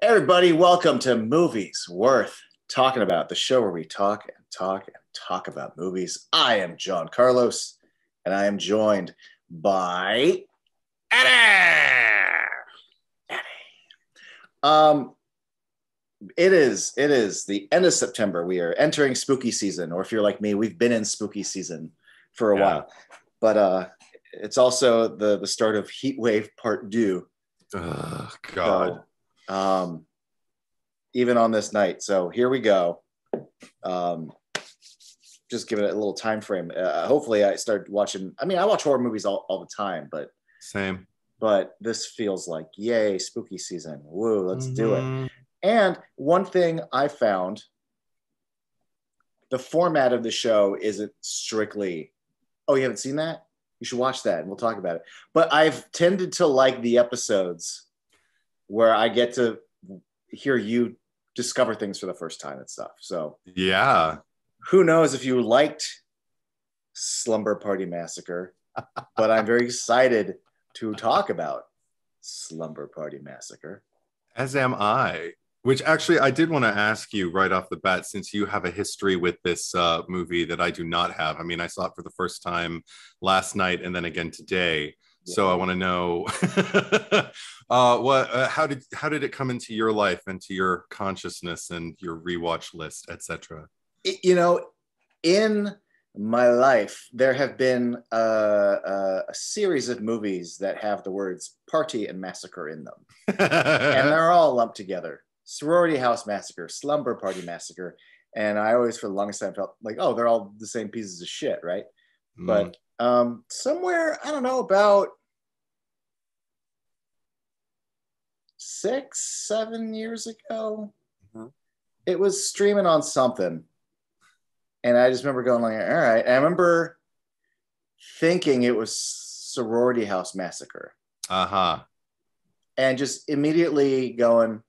Everybody, welcome to Movies Worth Talking About, the show where we talk and talk and talk about movies. I am John Carlos, and I am joined by Eddie. It is the end of September. We are entering spooky season, or if you're like me, we've been in spooky season for a while. But it's also the start of Heat Wave Part 2. Oh, God. Even on this night. So here we go. Just give it a little time frame. Hopefully I start watching. I mean, I watch horror movies all the time, but same. But this feels like, yay, spooky season. Woo, let's do it. And one thing I found, the format of the show isn't strictly, oh, you haven't seen that? You should watch that and we'll talk about it. But I've tended to like the episodes where I get to hear you discover things for the first time and stuff. So yeah, who knows if you liked Slumber Party Massacre, but I'm very excited to talk about Slumber Party Massacre. As am I. Which actually, I did want to ask you right off the bat, since you have a history with this movie that I do not have. I mean, I saw it for the first time last night and then again today. Yeah. So I want to know how did it come into your life and to your consciousness and your rewatch list, etc. You know, in my life, there have been a series of movies that have the words party and massacre in them. And they're all lumped together. Sorority House Massacre, Slumber Party Massacre. And I always, for the longest time, felt like, oh, they're all the same pieces of shit, right? But somewhere, I don't know, about 6-7 years ago, it was streaming on something. And I just remember going like, all right. And I remember thinking it was Sorority House Massacre. Uh-huh. And just immediately going,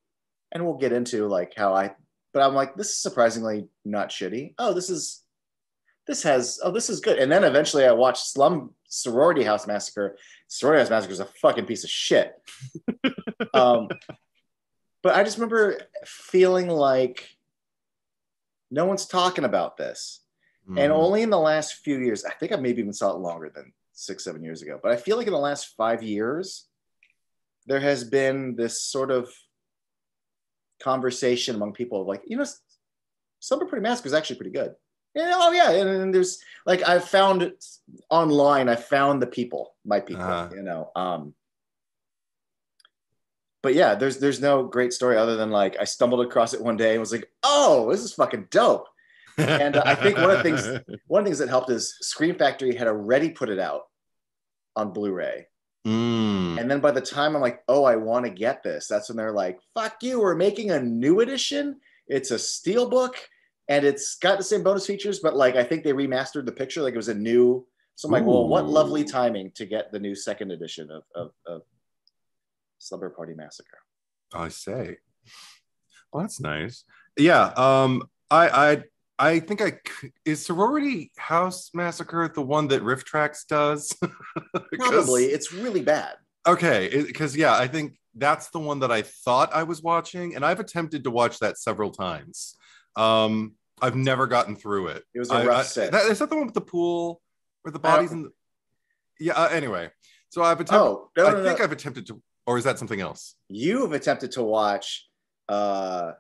and we'll get into like but I'm like, this is surprisingly not shitty. This is good. And then eventually I watched Sorority House Massacre. Sorority House Massacre is a fucking piece of shit. But I just remember feeling like no one's talking about this. And only in the last few years, I think I maybe even saw it longer than 6-7 years ago, but I feel like in the last 5 years, there has been this sort of conversation among people like, Slumber Party Massacre is actually pretty good. And there's like, I found the people, my people, But yeah, there's no great story other than like, I stumbled across it one day and was like, oh, this is fucking dope. And I think one of the things that helped is Scream Factory had already put it out on Blu-ray. And then by the time I'm like, oh, I want to get this, that's when they're like, fuck you, we're making a new edition. It's a steelbook and it's got the same bonus features, but like, I think they remastered the picture. Like it was a new, so I'm like, well, what lovely timing to get the new second edition of Slumber Party Massacre. I say. Well, that's nice. Yeah. I think is Sorority House Massacre the one that Riff Tracks does? Probably. It's really bad. Okay, because I think that's the one that I thought I was watching, and I've attempted to watch that several times. I've never gotten through it. It was a rough set. Is that the one with the pool where the bodies in the... Yeah, anyway. So I've attempted... I've attempted to... Or is that something else? You've attempted to watch House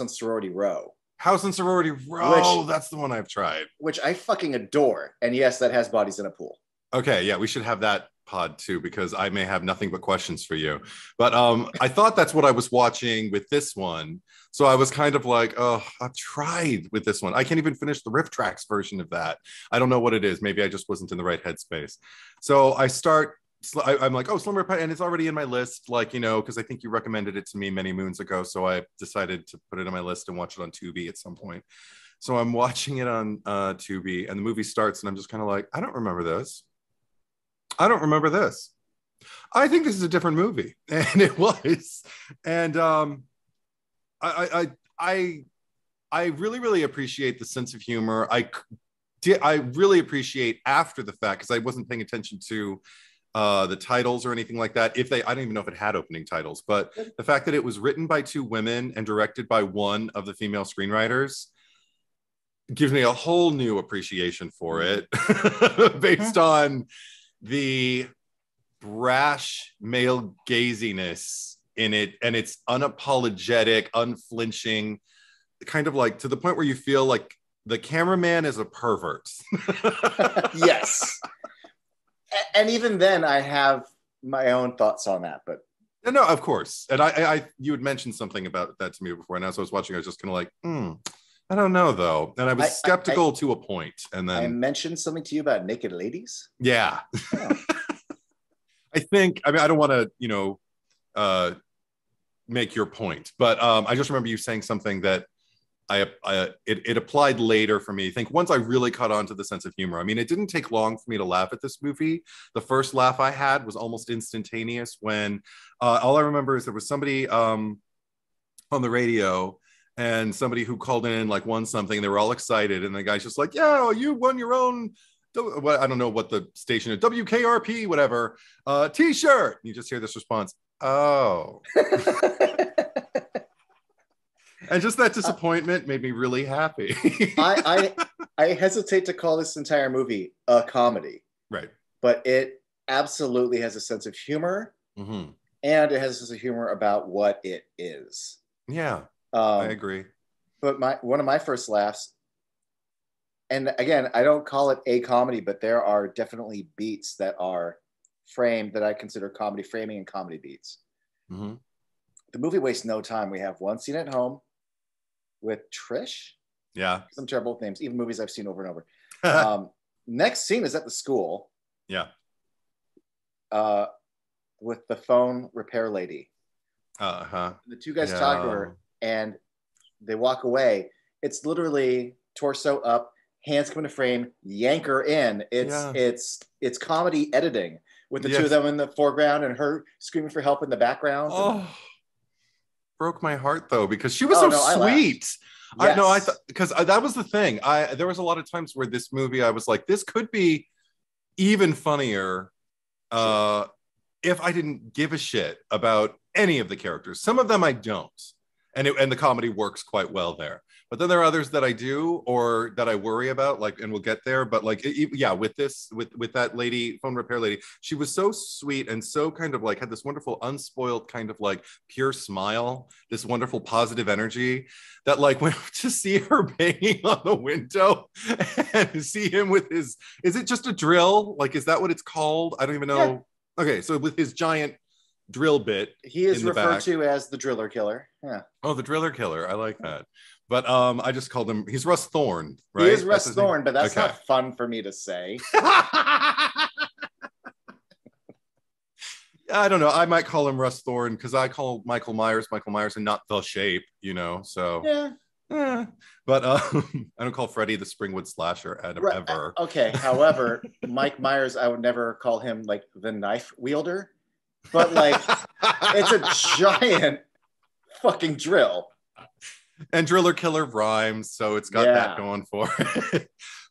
on Sorority Row. House on Sorority Row, that's the one I've tried. Which I fucking adore. And yes, that has bodies in a pool. Okay, yeah, we should have that pod too, because I may have nothing but questions for you. But I thought that's what I was watching with this one. So I was kind of like, oh, I've tried with this one. I can't even finish the Riff Tracks version of that. I don't know what it is. Maybe I just wasn't in the right headspace. So I'm like, oh, Slumber Party, and it's already in my list, like, because I think you recommended it to me many moons ago. So I decided to put it on my list and watch it on Tubi at some point. So I'm watching it on Tubi, and the movie starts, and I'm just kind of like, I don't remember this. I don't remember this. I think this is a different movie, and it was. And I really, really appreciate the sense of humor. I really appreciate after the fact, because I wasn't paying attention to the titles or anything like that. I don't even know if it had opening titles, but the fact that it was written by two women and directed by one of the female screenwriters gives me a whole new appreciation for it based on the brash male gaziness in it, and it's unapologetic, unflinching, kind of like to the point where you feel like the cameraman is a pervert. Yes. And even then I have my own thoughts on that, but no, of course. And I you had mentioned something about that to me before, and as I was watching I was just kind of like, I don't know though. And I was skeptical to a point. And then I mentioned something to you about naked ladies. Yeah. Oh. I don't want to, make your point, but I just remember you saying something that it applied later for me. I think once I really caught on to the sense of humor. I mean, it didn't take long for me to laugh at this movie. The first laugh I had was almost instantaneous when all I remember is there was somebody on the radio, and somebody who called in like won something. They were all excited, and the guy's just like, "Yeah, you won your own." I don't know what the station is, WKRP, whatever, T-shirt. And you just hear this response, "Oh." And just that disappointment made me really happy. I hesitate to call this entire movie a comedy, right? But it absolutely has a sense of humor, and it has a sense of humor about what it is. Yeah. I agree. But one of my first laughs, and again, I don't call it a comedy, but there are definitely beats that are framed that I consider comedy framing and comedy beats. Mm-hmm. The movie wastes no time. We have one scene at home with Trish. Yeah. Some terrible names, even movies I've seen over and over. Next scene is at the school. Yeah. With the phone repair lady. Uh-huh. The two guys talk to her, and they walk away. It's literally torso up, hands come into frame, yank her in. It's comedy editing with the two of them in the foreground and her screaming for help in the background. Broke my heart though, because she was so sweet. Yes. I thought, because that was the thing. There was a lot of times where this movie I was like, this could be even funnier if I didn't give a shit about any of the characters. Some of them I don't. And the comedy works quite well there. But then there are others that I do, or that I worry about, like, and we'll get there. But like, with that lady, phone repair lady, she was so sweet and so kind of like had this wonderful, unspoiled kind of like pure smile, this wonderful positive energy that like when to see her banging on the window and see him with his, is it just a drill? Like, is that what it's called? I don't even know. Yeah. Okay, so with his giant drill bit, he is referred to as the driller killer. Yeah. Oh, the driller killer. I like that. But I just called him, he's Russ Thorne, right? He is Russ Thorne, but that's not fun for me to say. I don't know. I might call him Russ Thorne because I call Michael Myers and not The Shape, so. Yeah. But I don't call Freddy the Springwood Slasher ever. Okay. However, Mike Myers, I would never call him like the knife wielder, but like it's a giant fucking drill. And driller killer rhymes, so it's got that going for it.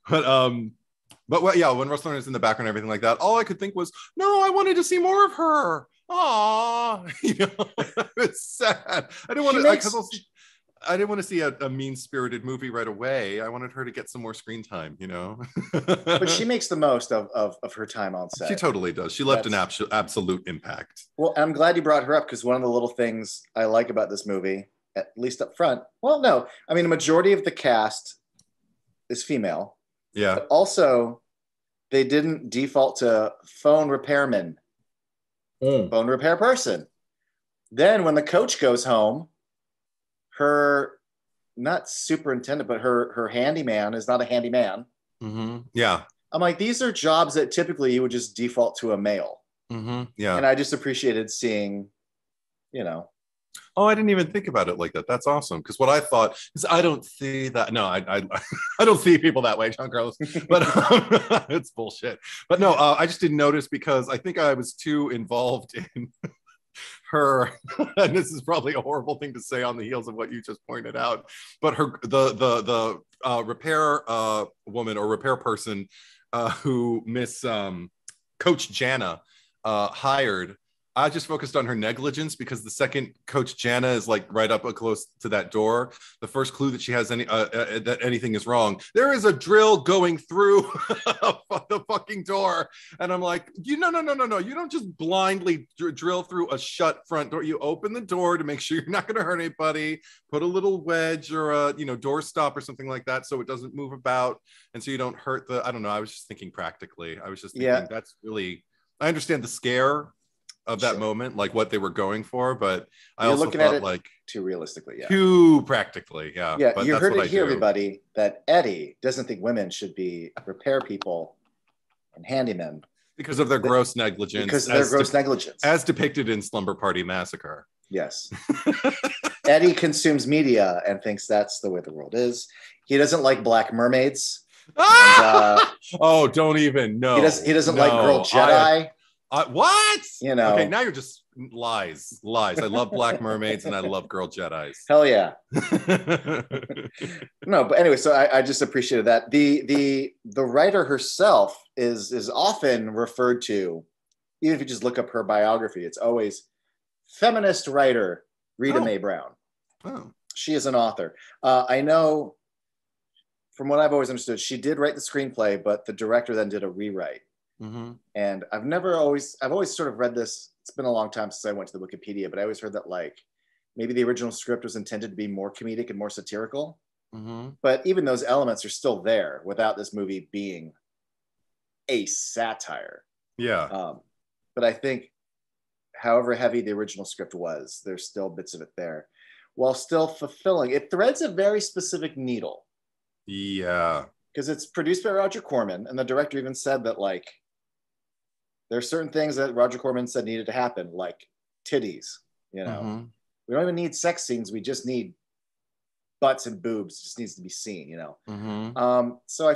But when Russ Thorne is in the background and everything like that, all I could think was, no, I wanted to see more of her. Aww, it's sad. I didn't want to see a mean-spirited movie right away. I wanted her to get some more screen time, But she makes the most of her time on set. She totally does. She left an absolute impact. Well, I'm glad you brought her up, because one of the little things I like about this movie, at least up front, well, no, I mean, a majority of the cast is female. Yeah. But also, they didn't default to phone repairman, phone repair person. Then when the coach goes home, her, not superintendent, but her handyman is not a handyman. Mm-hmm. Yeah. I'm like, these are jobs that typically you would just default to a male. Mm-hmm. Yeah. And I just appreciated seeing, Oh, I didn't even think about it like that. That's awesome. Because what I thought is, I don't see that. No, I don't see people that way, John Carlos. But it's bullshit. But no, I just didn't notice because I think I was too involved in her. And this is probably a horrible thing to say on the heels of what you just pointed out. But the repair woman or repair person who Miss Coach Jana hired, I just focused on her negligence, because the second Coach Jana is like right up close to that door, the first clue that she has that anything is wrong, there is a drill going through the fucking door. And I'm like, no. You don't just blindly drill through a shut front door. You open the door to make sure you're not going to hurt anybody, put a little wedge or a, door stop or something like that, so it doesn't move about. And so you don't hurt I don't know. I was just thinking practically. I was just thinking that's really, I understand the scare of that moment, like what they were going for, but I also thought at it too realistically, too practically, but you heard it here, everybody, that Eddie doesn't think women should be repair people and handymen because of their gross negligence. As depicted in Slumber Party Massacre. Yes. Eddie consumes media and thinks that's the way the world is. He doesn't like black mermaids. Oh, don't even. No. He doesn't like Girl Jedi. What? Okay, now you're just lies. I love black mermaids and I love Girl Jedis. Hell yeah. No, but anyway, so I just appreciated that. The writer herself is often referred to, even if you just look up her biography, it's always feminist writer Rita Mae Brown. Oh. She is an author. I know from what I've always understood, she did write the screenplay, but the director then did a rewrite. Mm-hmm. And I've always sort of read this. It's been a long time since I went to the Wikipedia, but I always heard that like maybe the original script was intended to be more comedic and more satirical. Mm-hmm. But even those elements are still there without this movie being a satire. Yeah. But I think however heavy the original script was, there's still bits of it there while still fulfilling. It threads a very specific needle. Yeah. Because it's produced by Roger Corman, and the director even said that like there are certain things that Roger Corman said needed to happen, like titties. Mm-hmm. We don't even need sex scenes. We just need butts and boobs. It just needs to be seen. Mm-hmm. So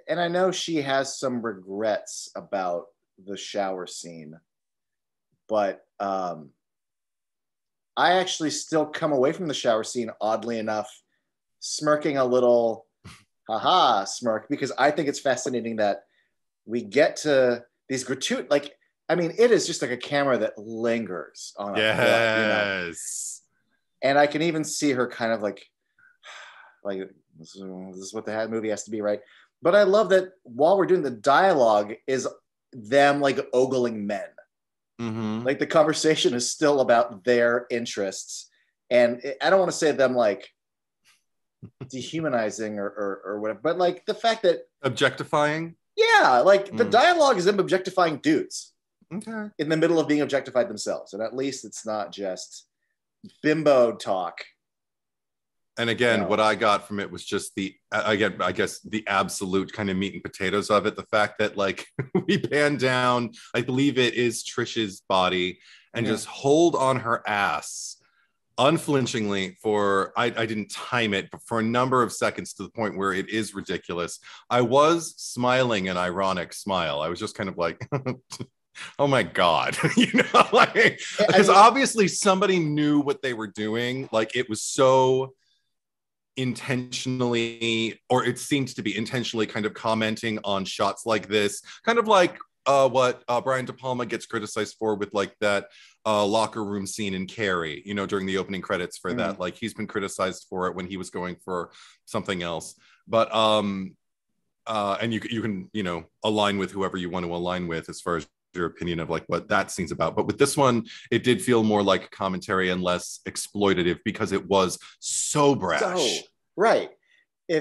I know she has some regrets about the shower scene, but I actually still come away from the shower scene, oddly enough, smirking a little haha smirk, because I think it's fascinating that we get to these gratuitous, like, I mean, it is just like a camera that lingers on a clip, and I can even see her kind of like this is what the movie has to be, right? But I love that while we're doing the dialogue is them like ogling men. Mm-hmm. Like the conversation is still about their interests, and I don't want to say them like dehumanizing or whatever, but like the fact that objectifying, the dialogue is them objectifying dudes in the middle of being objectified themselves, and at least it's not just bimbo talk. And again, what I got from it was just I guess the absolute kind of meat and potatoes of it, the fact that like we pan down, I believe it is Trish's body, and just hold on her ass unflinchingly for I didn't time it, but for a number of seconds, to the point where it is ridiculous. I was smiling an ironic smile. I was just kind of like oh my god, like, because obviously somebody knew what they were doing. Like it was so intentionally, or it seemed to be intentionally, kind of commenting on shots like this, kind of like what Brian De Palma gets criticized for with like that locker room scene in Carrie, during the opening credits for that. Like he's been criticized for it when he was going for something else. But and you can align with whoever you want to align with as far as your opinion of like what that scene's about. But with this one, it did feel more like commentary and less exploitative, because it was so brash. Right. I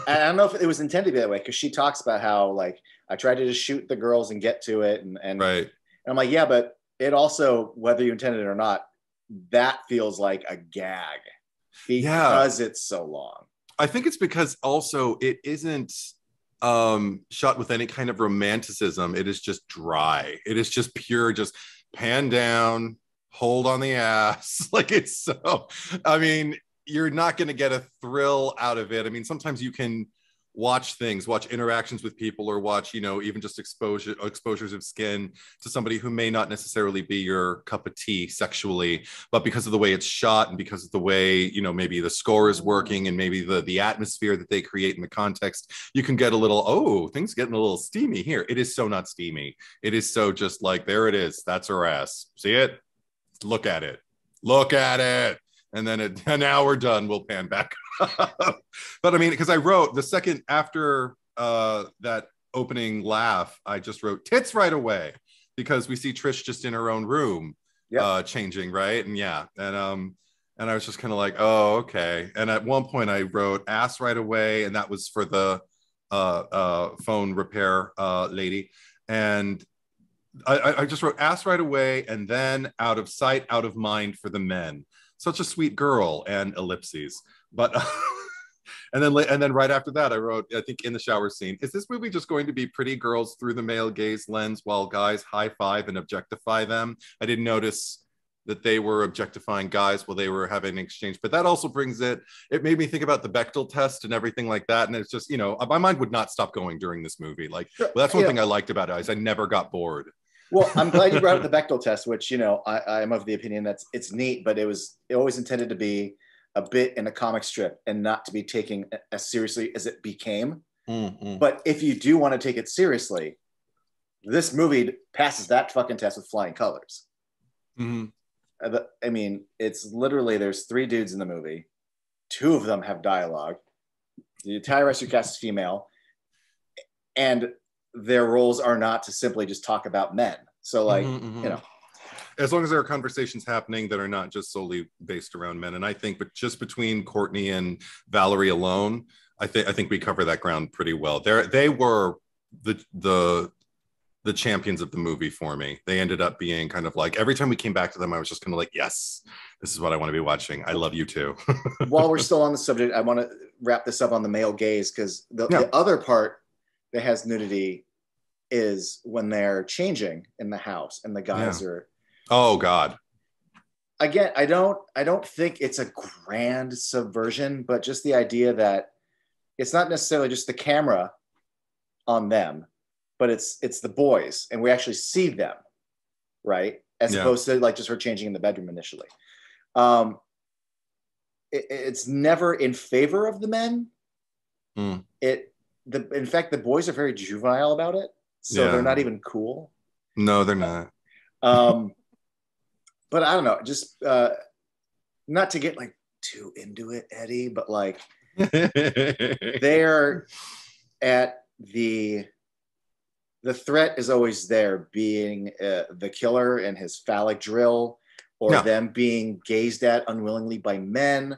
don't know if it was intended to be that way, because she talks about how like I tried to just shoot the girls and get to it, and right. And I'm like, yeah, but it also, whether you intended it or not, that feels like a gag because it's so long. I think it's because also it isn't shot with any kind of romanticism. It is just dry. It is just pure, just pan down, hold on the ass. Like it's so, I mean, you're not going to get a thrill out of it. I mean, sometimes you can watch interactions with people, or watch, even just exposures of skin to somebody who may not necessarily be your cup of tea sexually, but because of the way it's shot and because of the way, maybe the score is working and maybe the atmosphere that they create in the context, you can get a little, oh, things getting a little steamy here. It is so not steamy. It is so just like, there it is. That's her ass. See it? Look at it. And then now we're done. We'll pan back. But I mean, because I wrote the second after that opening laugh, I just wrote tits right away, because we see Trish just in her own room, changing, right? And and I was just kind of like, oh, okay. And at one point I wrote ass right away, and that was for the phone repair lady. And I just wrote ass right away, and then out of sight, out of mind for the men. Such a sweet girl, and ellipses. But and then right after that, I wrote, I think in the shower scene, is this movie just going to be pretty girls through the male gaze lens while guys high five and objectify them? I didn't notice that they were objectifying guys while they were having an exchange, but that also brings it made me think about the Bechdel test and everything like that. And it's just, my mind would not stop going during this movie. Like, well, that's one thing I liked about it, is I never got bored. Well, I'm glad you brought up the Bechdel test, which, I'm of the opinion that it's neat, but it always intended to be a bit in a comic strip and not to be taken as seriously as it became. Mm-hmm. But if you do want to take it seriously, this movie passes that fucking test with flying colors. Mm-hmm. I mean, it's literally, there's 3 dudes in the movie. 2 of them have dialogue. The entire rest of your cast is female. And their roles are not to simply just talk about men. So like, as long as there are conversations happening that are not just solely based around men. And I think, but just between Courtney and Valerie alone, I think we cover that ground pretty well. They were the champions of the movie for me. They ended up being kind of like, every time we came back to them, I was just kind of like, yes, this is what I want to be watching. I love you too. While we're still on the subject, I want to wrap this up on the male gaze, because the other part that has nudity is when they're changing in the house and the guys are. Oh God. Again, I don't think it's a grand subversion, but just the idea that it's not necessarily just the camera on them, but it's the boys, and we actually see them, right? As opposed to like just her changing in the bedroom initially. It's never in favor of the men. In fact, the boys are very juvenile about it, so they're not even cool. No, they're not. But I don't know, just not to get like too into it, Eddie, but like they're at the threat is always there, being the killer and his phallic drill, or them being gazed at unwillingly by men,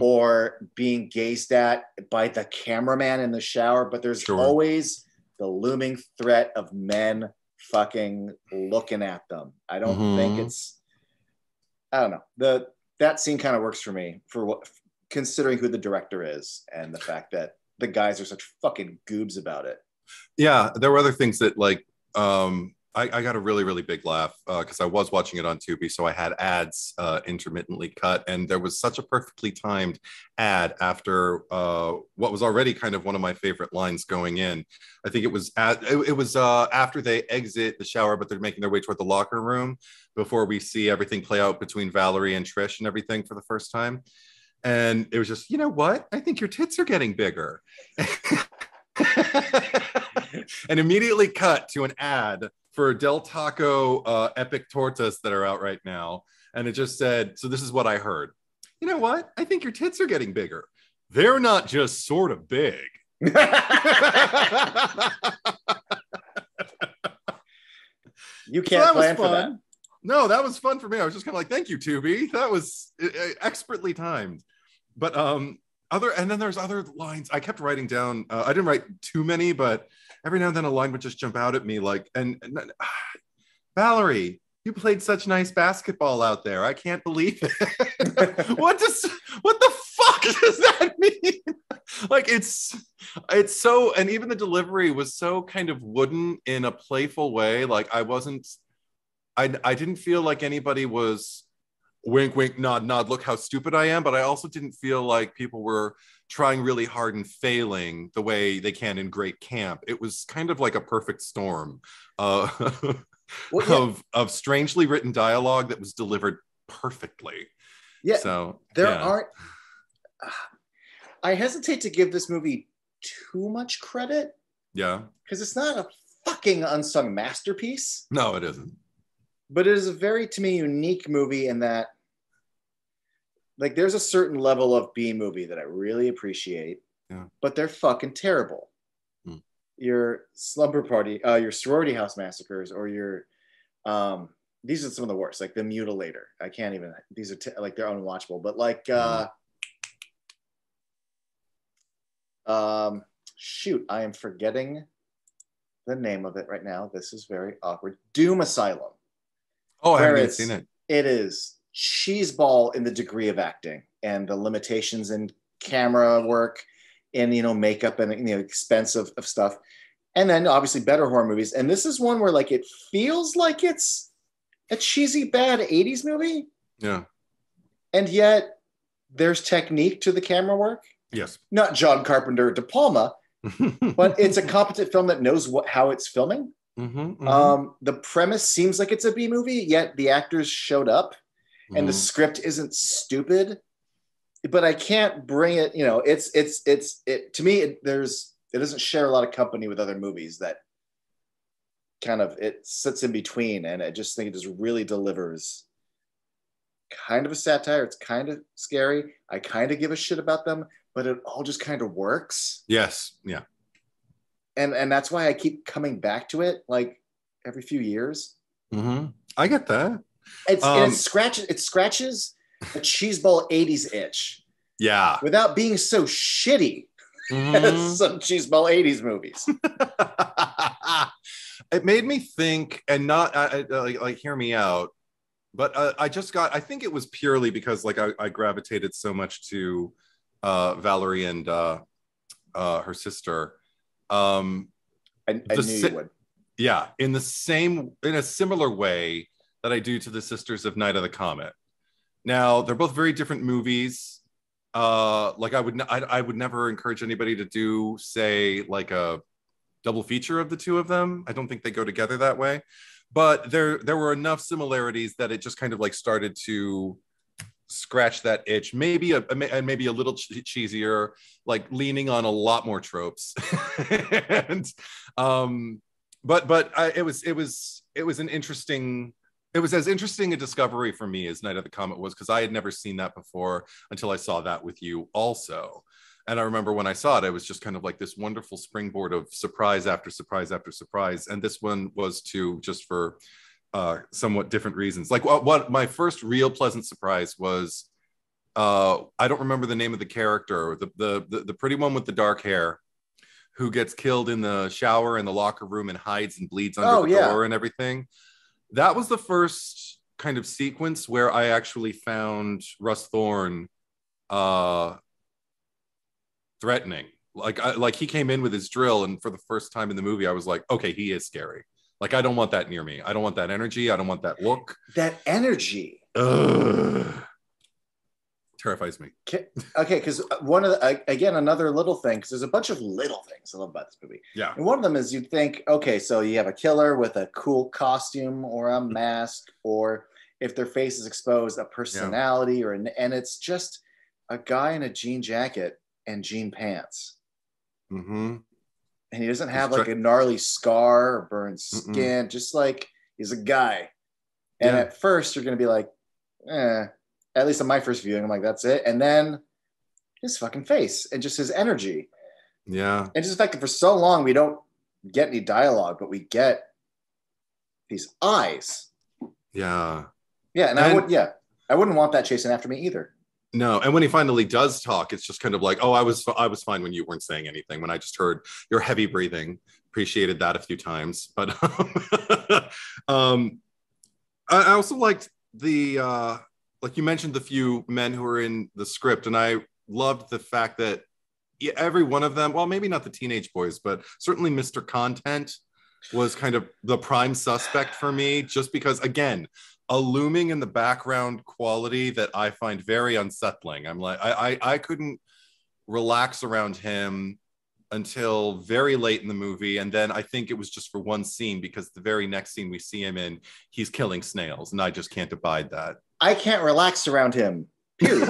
or being gazed at by the cameraman in the shower. But there's always the looming threat of men fucking looking at them. I don't think it's, I don't know. That scene kind of works for me, considering who the director is and the fact that the guys are such fucking goobs about it. Yeah, there were other things that like I got a really, really big laugh because I was watching it on Tubi, so I had ads intermittently cut, and there was such a perfectly timed ad after what was already kind of one of my favorite lines going in. I think it was after they exit the shower, but they're making their way toward the locker room before we see everything play out between Valerie and Trish and everything for the first time. And it was just, you know what? I think your tits are getting bigger. And immediately cut to an ad for Del Taco epic tortas that are out right now. And it just said, so this is what I heard. You know what? I think your tits are getting bigger. They're not just sort of big. You can't plan for that. No, that was fun for me. I was just kind of like, thank you, Tubi. That was expertly timed. But and then there's other lines I kept writing down. I didn't write too many, but every now and then a line would just jump out at me like, and Valerie, you played such nice basketball out there. I can't believe it. What the fuck does that mean? Like it's so, and even the delivery was so kind of wooden in a playful way. Like I didn't feel like anybody was wink, wink, nod, nod, look how stupid I am. But I also didn't feel like people were trying really hard and failing the way they can in great camp. It was kind of like a perfect storm uh, Well, yeah, of strangely written dialogue that was delivered perfectly. yeah. So There yeah, aren't. I hesitate to give this movie too much credit yeah. because it's not a fucking unsung masterpiece, No, it isn't. but it is a very, to me, unique movie in that, like, there's a certain level of B movie that I really appreciate, Yeah. but they're fucking terrible. Hmm. Your Slumber Party, your Sorority House Massacres, or your these are some of the worst, like the Mutilator. I can't even. These are like they're unwatchable. But like, shoot, I am forgetting the name of it right now. This is very awkward. Doom Asylum. Oh, I haven't Where even seen it. it is cheeseball in the degree of acting and the limitations in camera work and makeup and expense of stuff. And then obviously better horror movies. And this is one where like it feels like it's a cheesy bad 80s movie. Yeah. And yet there's technique to the camera work. Yes. Not John Carpenter De Palma, but it's a competent film that knows how it's filming. The premise seems like it's a B movie, yet the actors showed up and the script isn't stupid, but I can't bring it, it to me, it doesn't share a lot of company with other movies that kind of, it sits in between. And I just think it just really delivers kind of a satire. It's kind of scary. I kind of give a shit about them, but it all just kind of works. Yes. Yeah. And that's why I keep coming back to it like every few years. I get that. It scratches a cheeseball 80s itch. Yeah. Without being so shitty as some cheeseball 80s movies. It made me think, and not like hear me out, but I think it was purely because like I gravitated so much to Valerie and her sister. I knew you would. Yeah, in a similar way that I do to the Sisters of Night of the Comet. Now they're both very different movies. Like I would never encourage anybody to do, say, like a double feature of the two of them. I don't think they go together that way. But there were enough similarities that it just kind of like started to scratch that itch. Maybe a little cheesier, like leaning on a lot more tropes. And it was an interesting. It was as interesting a discovery for me as Night of the Comet was, because I had never seen that before until I saw that with you also. And I remember when I saw it, it was just kind of like this wonderful springboard of surprise after surprise after surprise. And this one was too, just for somewhat different reasons. Like what my first real pleasant surprise was, I don't remember the name of the character, the pretty one with the dark hair, who gets killed in the shower in the locker room and hides and bleeds under the door and everything. That was the first kind of sequence where I actually found Russ Thorne threatening. Like he came in with his drill, and for the first time in the movie, I was like, okay, he is scary. Like, I don't want that near me. I don't want that energy. I don't want that look. That energy. Terrifies me. Okay, because one of again, another little thing, because there's a bunch of little things I love about this movie. Yeah. And one of them is you'd think, okay, so you have a killer with a cool costume or a mask, or if their face is exposed, a personality, and it's just a guy in a jean jacket and jean pants. And he doesn't have like a gnarly scar or burned skin, just like he's a guy. And at first you're going to be like, at least on my first viewing, I'm like, that's it. And then his fucking face and just his energy. Yeah. And just the fact that for so long we don't get any dialogue, but we get these eyes. Yeah. Yeah. And I wouldn't want that chasing after me either. No, and when he finally does talk, it's just kind of like, oh, I was fine when you weren't saying anything. When I just heard your heavy breathing, appreciated that a few times. But I also liked the like you mentioned, the few men who were in the script, and I loved the fact that every one of them, well, maybe not the teenage boys, but certainly Mr. Content was kind of the prime suspect for me, just because, again, a looming in the background quality that I find very unsettling. I'm like, I couldn't relax around him until very late in the movie. And then I think it was just for one scene, because the very next scene we see him in, he's killing snails. And I just can't abide that. I can't relax around him, period.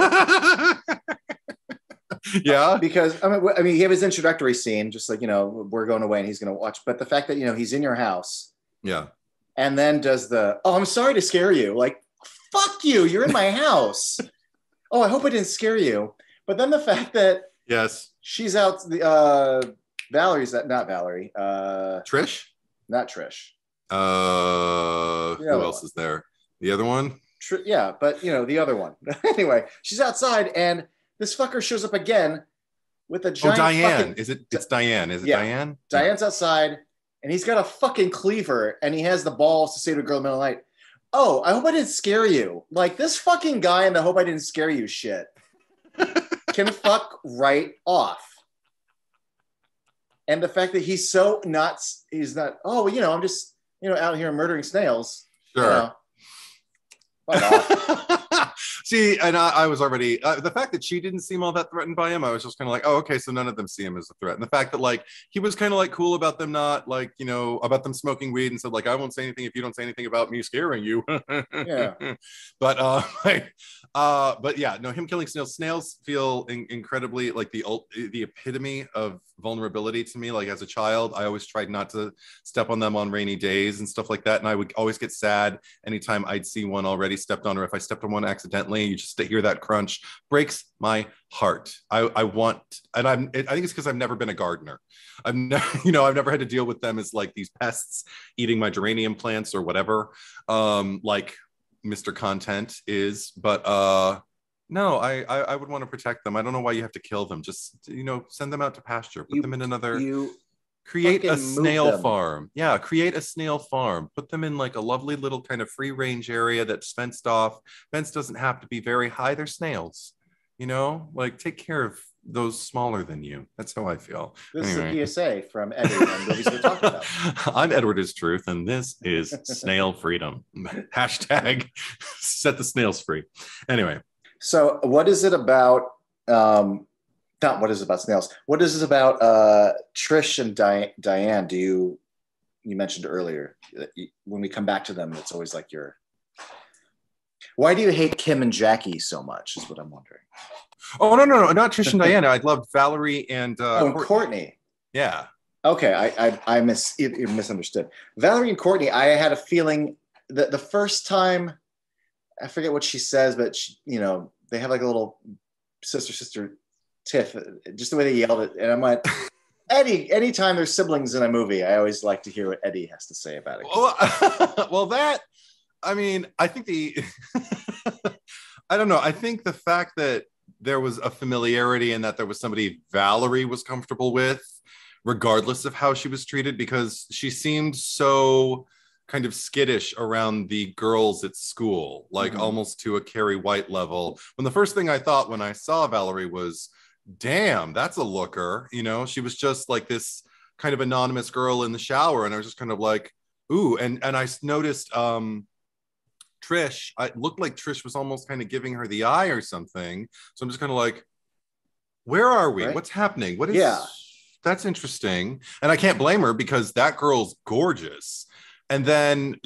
Yeah. Because, I mean, he had his introductory scene, just like, we're going away and he's going to watch. But the fact that, he's in your house. Yeah. And then does I'm sorry to scare you. Like, fuck you. You're in my house. Oh, I hope I didn't scare you. But then the fact that yes, she's out, Valerie's not Valerie. Trish? Not Trish. Who else is there? The other one? Yeah, but the other one. Anyway, she's outside and this fucker shows up again with a giant Diane. It's Diane. Is it Diane? Diane's outside and he's got a fucking cleaver and he has the balls to say to a girl in the middle of the night, oh, I hope I didn't scare you. Like, this fucking guy in the hope I didn't scare you shit can fuck right off. And the fact that he's so nuts, he's not, oh, I'm just, out here murdering snails. Sure. See, and I was already, the fact that she didn't seem all that threatened by him, I was just kind of like, oh, okay, so none of them see him as a threat. And the fact that, like, he was kind of like cool about them not, like, about them smoking weed and said, like, I won't say anything if you don't say anything about me scaring you. Yeah. But yeah, no, him killing snails. Snails feel incredibly like the epitome of vulnerability to me. Like, as a child, I always tried not to step on them on rainy days and stuff like that. And I would always get sad anytime I'd see one already stepped on, or if I stepped on one accidentally, you just hear that crunch. Breaks my heart. I think it's because I've never been a gardener. I've never had to deal with them as like these pests eating my geranium plants or whatever. Like Mr. Content is, but no, I would want to protect them. I don't know why you have to kill them. Just, send them out to pasture. Put them in another. Create a snail farm. Yeah, create a snail farm. Put them in like a lovely little kind of free range area that's fenced off. Fence doesn't have to be very high. They're snails. Like, take care of those smaller than you. That's how I feel. This is a PSA from Eddie on movies we're talking about. I'm Edwardistruth, and this is Snail Freedom. Hashtag set the snails free. Anyway. So what is it about, not what is it about snails, what is it about Trish and Diane? You mentioned earlier, when we come back to them, it's always like why do you hate Kim and Jackie so much is what I'm wondering. Oh, no, not Trish and Diana. I loved Valerie and Courtney. Yeah. Okay, I misunderstood. Valerie and Courtney, I had a feeling that the first time, I forget what she says, but they have like a little sister tiff, just the way they yelled it. And I'm like, Eddie, anytime there's siblings in a movie, I always like to hear what Eddie has to say about it. I think I don't know. I think the fact that there was a familiarity and that there was somebody Valerie was comfortable with, regardless of how she was treated, because she seemed so kind of skittish around the girls at school, like almost to a Carrie White level. When the first thing I thought when I saw Valerie was, damn, that's a looker. She was just like this kind of anonymous girl in the shower. And I was just kind of like, ooh. And I noticed Trish, it looked like Trish was almost kind of giving her the eye or something. So I'm just kind of like, where are we? Right? What's happening? What is, that's interesting. And I can't blame her because that girl's gorgeous. And then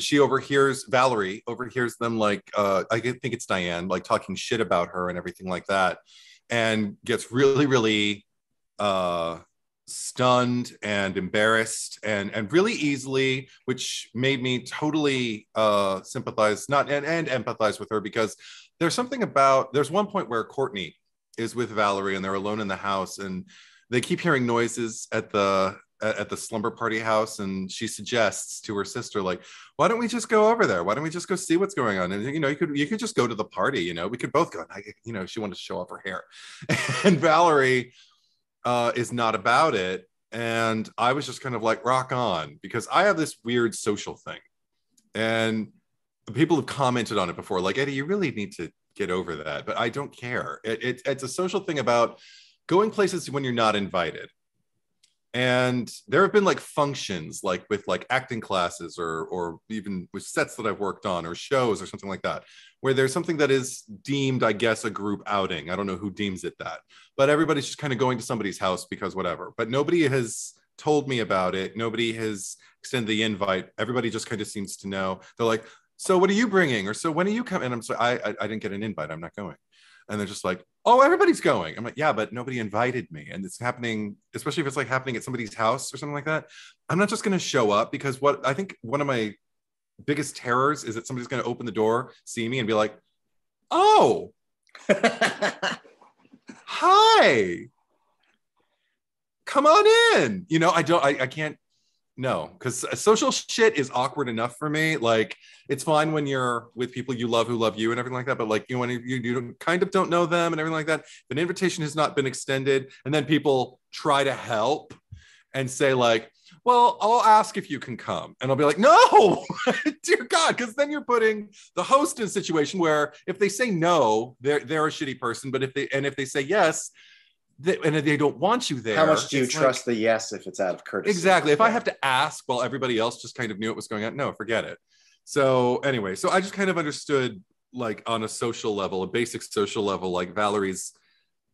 Valerie overhears them, like, I think it's Diane, like talking shit about her and everything like that. And gets really, really stunned and embarrassed and really easily, which made me totally sympathize and empathize with her, because there's one point where Courtney is with Valerie and they're alone in the house and they keep hearing noises at the slumber party house, and she suggests to her sister, like, why don't we just go over there? Why don't we just go see what's going on? And you could just go to the party, we could both go. And she wanted to show off her hair. And Valerie is not about it. And I was just kind of like, rock on, because I have this weird social thing. And people have commented on it before, like, Eddie, you really need to get over that. But I don't care. It's a social thing about going places when you're not invited. And there have been like functions, like with like acting classes or even with sets that I've worked on or shows or something like that, where there's something that is deemed, I guess, a group outing. I don't know who deems it that, but everybody's just kind of going to somebody's house because whatever. But nobody has told me about it. Nobody has extended the invite. Everybody just kind of seems to know. They're like, so what are you bringing? Or so when are you coming? And I'm so I didn't get an invite. I'm not going. And they're just like, oh, everybody's going. I'm like, yeah, but nobody invited me. And it's happening, especially if it's like happening at somebody's house or something like that. I'm not just going to show up, because what I think one of my biggest terrors is that somebody's going to open the door, see me and be like, oh, hi, come on in. You know, I can't. No, because social shit is awkward enough for me. Like, it's fine when you're with people you love who love you and everything like that. But like, you know, when you kind of don't know them and everything like that, an invitation has not been extended, and then people try to help and say like, well, I'll ask if you can come. And I'll be like, no, dear God, because then you're putting the host in a situation where if they say no, they're a shitty person. But if they say yes, and they don't want you there. How much do you trust the yes if it's out of courtesy? Exactly. If I have to ask while everybody else just kind of knew what was going on, no, forget it. So anyway, so I just kind of understood, like, on a social level, a basic social level, like Valerie's,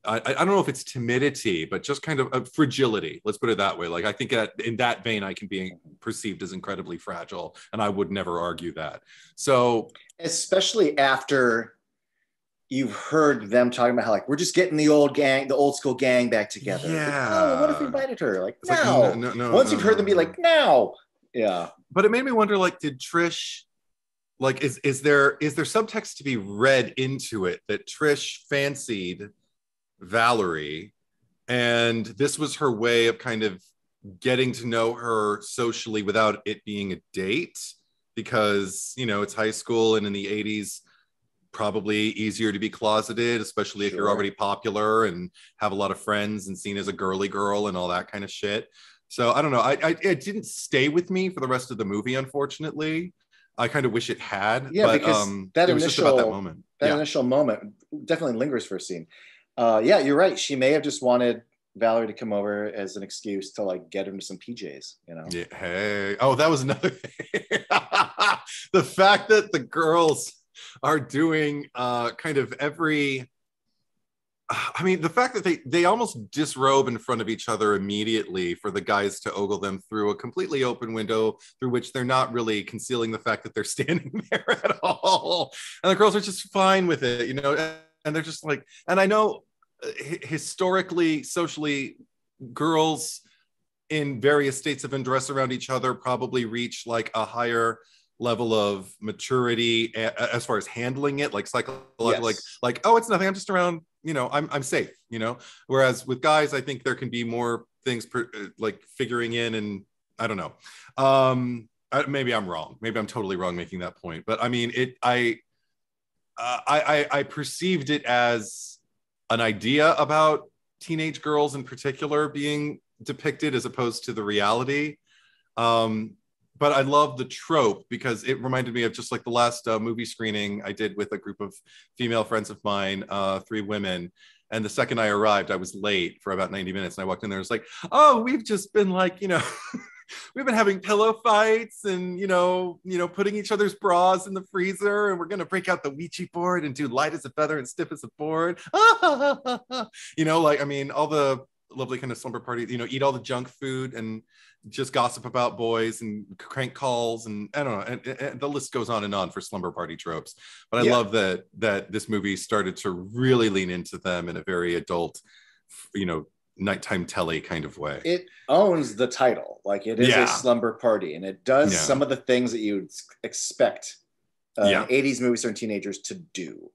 I don't know if it's timidity, but just kind of a fragility. Let's put it that way. Like, I think in that vein, I can be perceived as incredibly fragile, and I would never argue that. So, especially after you've heard them talking about how, like, we're just getting the old school gang back together. Yeah. Like, oh, what if we invited her? Like, it's no. Like, no. Once you've heard them be like, no. Yeah. But it made me wonder, like, did Trish, like, is there subtext to be read into it that Trish fancied Valerie, and this was her way of kind of getting to know her socially without it being a date? Because, you know, it's high school, and in the 80s, probably easier to be closeted, especially if you're already popular and have a lot of friends and seen as a girly girl and all that kind of shit. So I don't know. It didn't stay with me for the rest of the movie, unfortunately. I kind of wish it had. Yeah, but, because that it was just about that moment. Initial moment definitely lingers for a scene. Yeah, you're right. She may have just wanted Valerie to come over as an excuse to, like, get into some PJs, you know? Yeah. Hey. Oh, that was another thing. The fact that the girls are doing kind of every, I mean, the fact that they almost disrobe in front of each other immediately for the guys to ogle them through a completely open window through which they're not really concealing the fact that they're standing there at all. And the girls are just fine with it, you know, and they're just like, and I know historically, socially, girls in various states of undress around each other probably reach like a higher level of maturity as far as handling it, like psychological, yes. like, oh, it's nothing, I'm just around, you know, I'm safe, you know. Whereas with guys, I think there can be more things like figuring in, and I don't know. Maybe I'm wrong. Maybe I'm totally wrong making that point. But I mean, I perceived it as an idea about teenage girls in particular being depicted as opposed to the reality. But I love the trope because it reminded me of just like the last movie screening I did with a group of female friends of mine, 3 women. And the second I arrived, I was late for about 90 minutes. And I walked in there, it was like, oh, we've just been like, you know, we've been having pillow fights and, you know, putting each other's bras in the freezer. And we're going to break out the Ouija board and do light as a feather and stiff as a board. You know, like, I mean, all the lovely kind of slumber party, you know, eat all the junk food and just gossip about boys and crank calls, and I don't know, and the list goes on and on for slumber party tropes. But I love that this movie started to really lean into them in a very adult, you know, nighttime telly kind of way. It owns the title, like it is a slumber party, and it does some of the things that you'd expect 80s movie starring teenagers to do.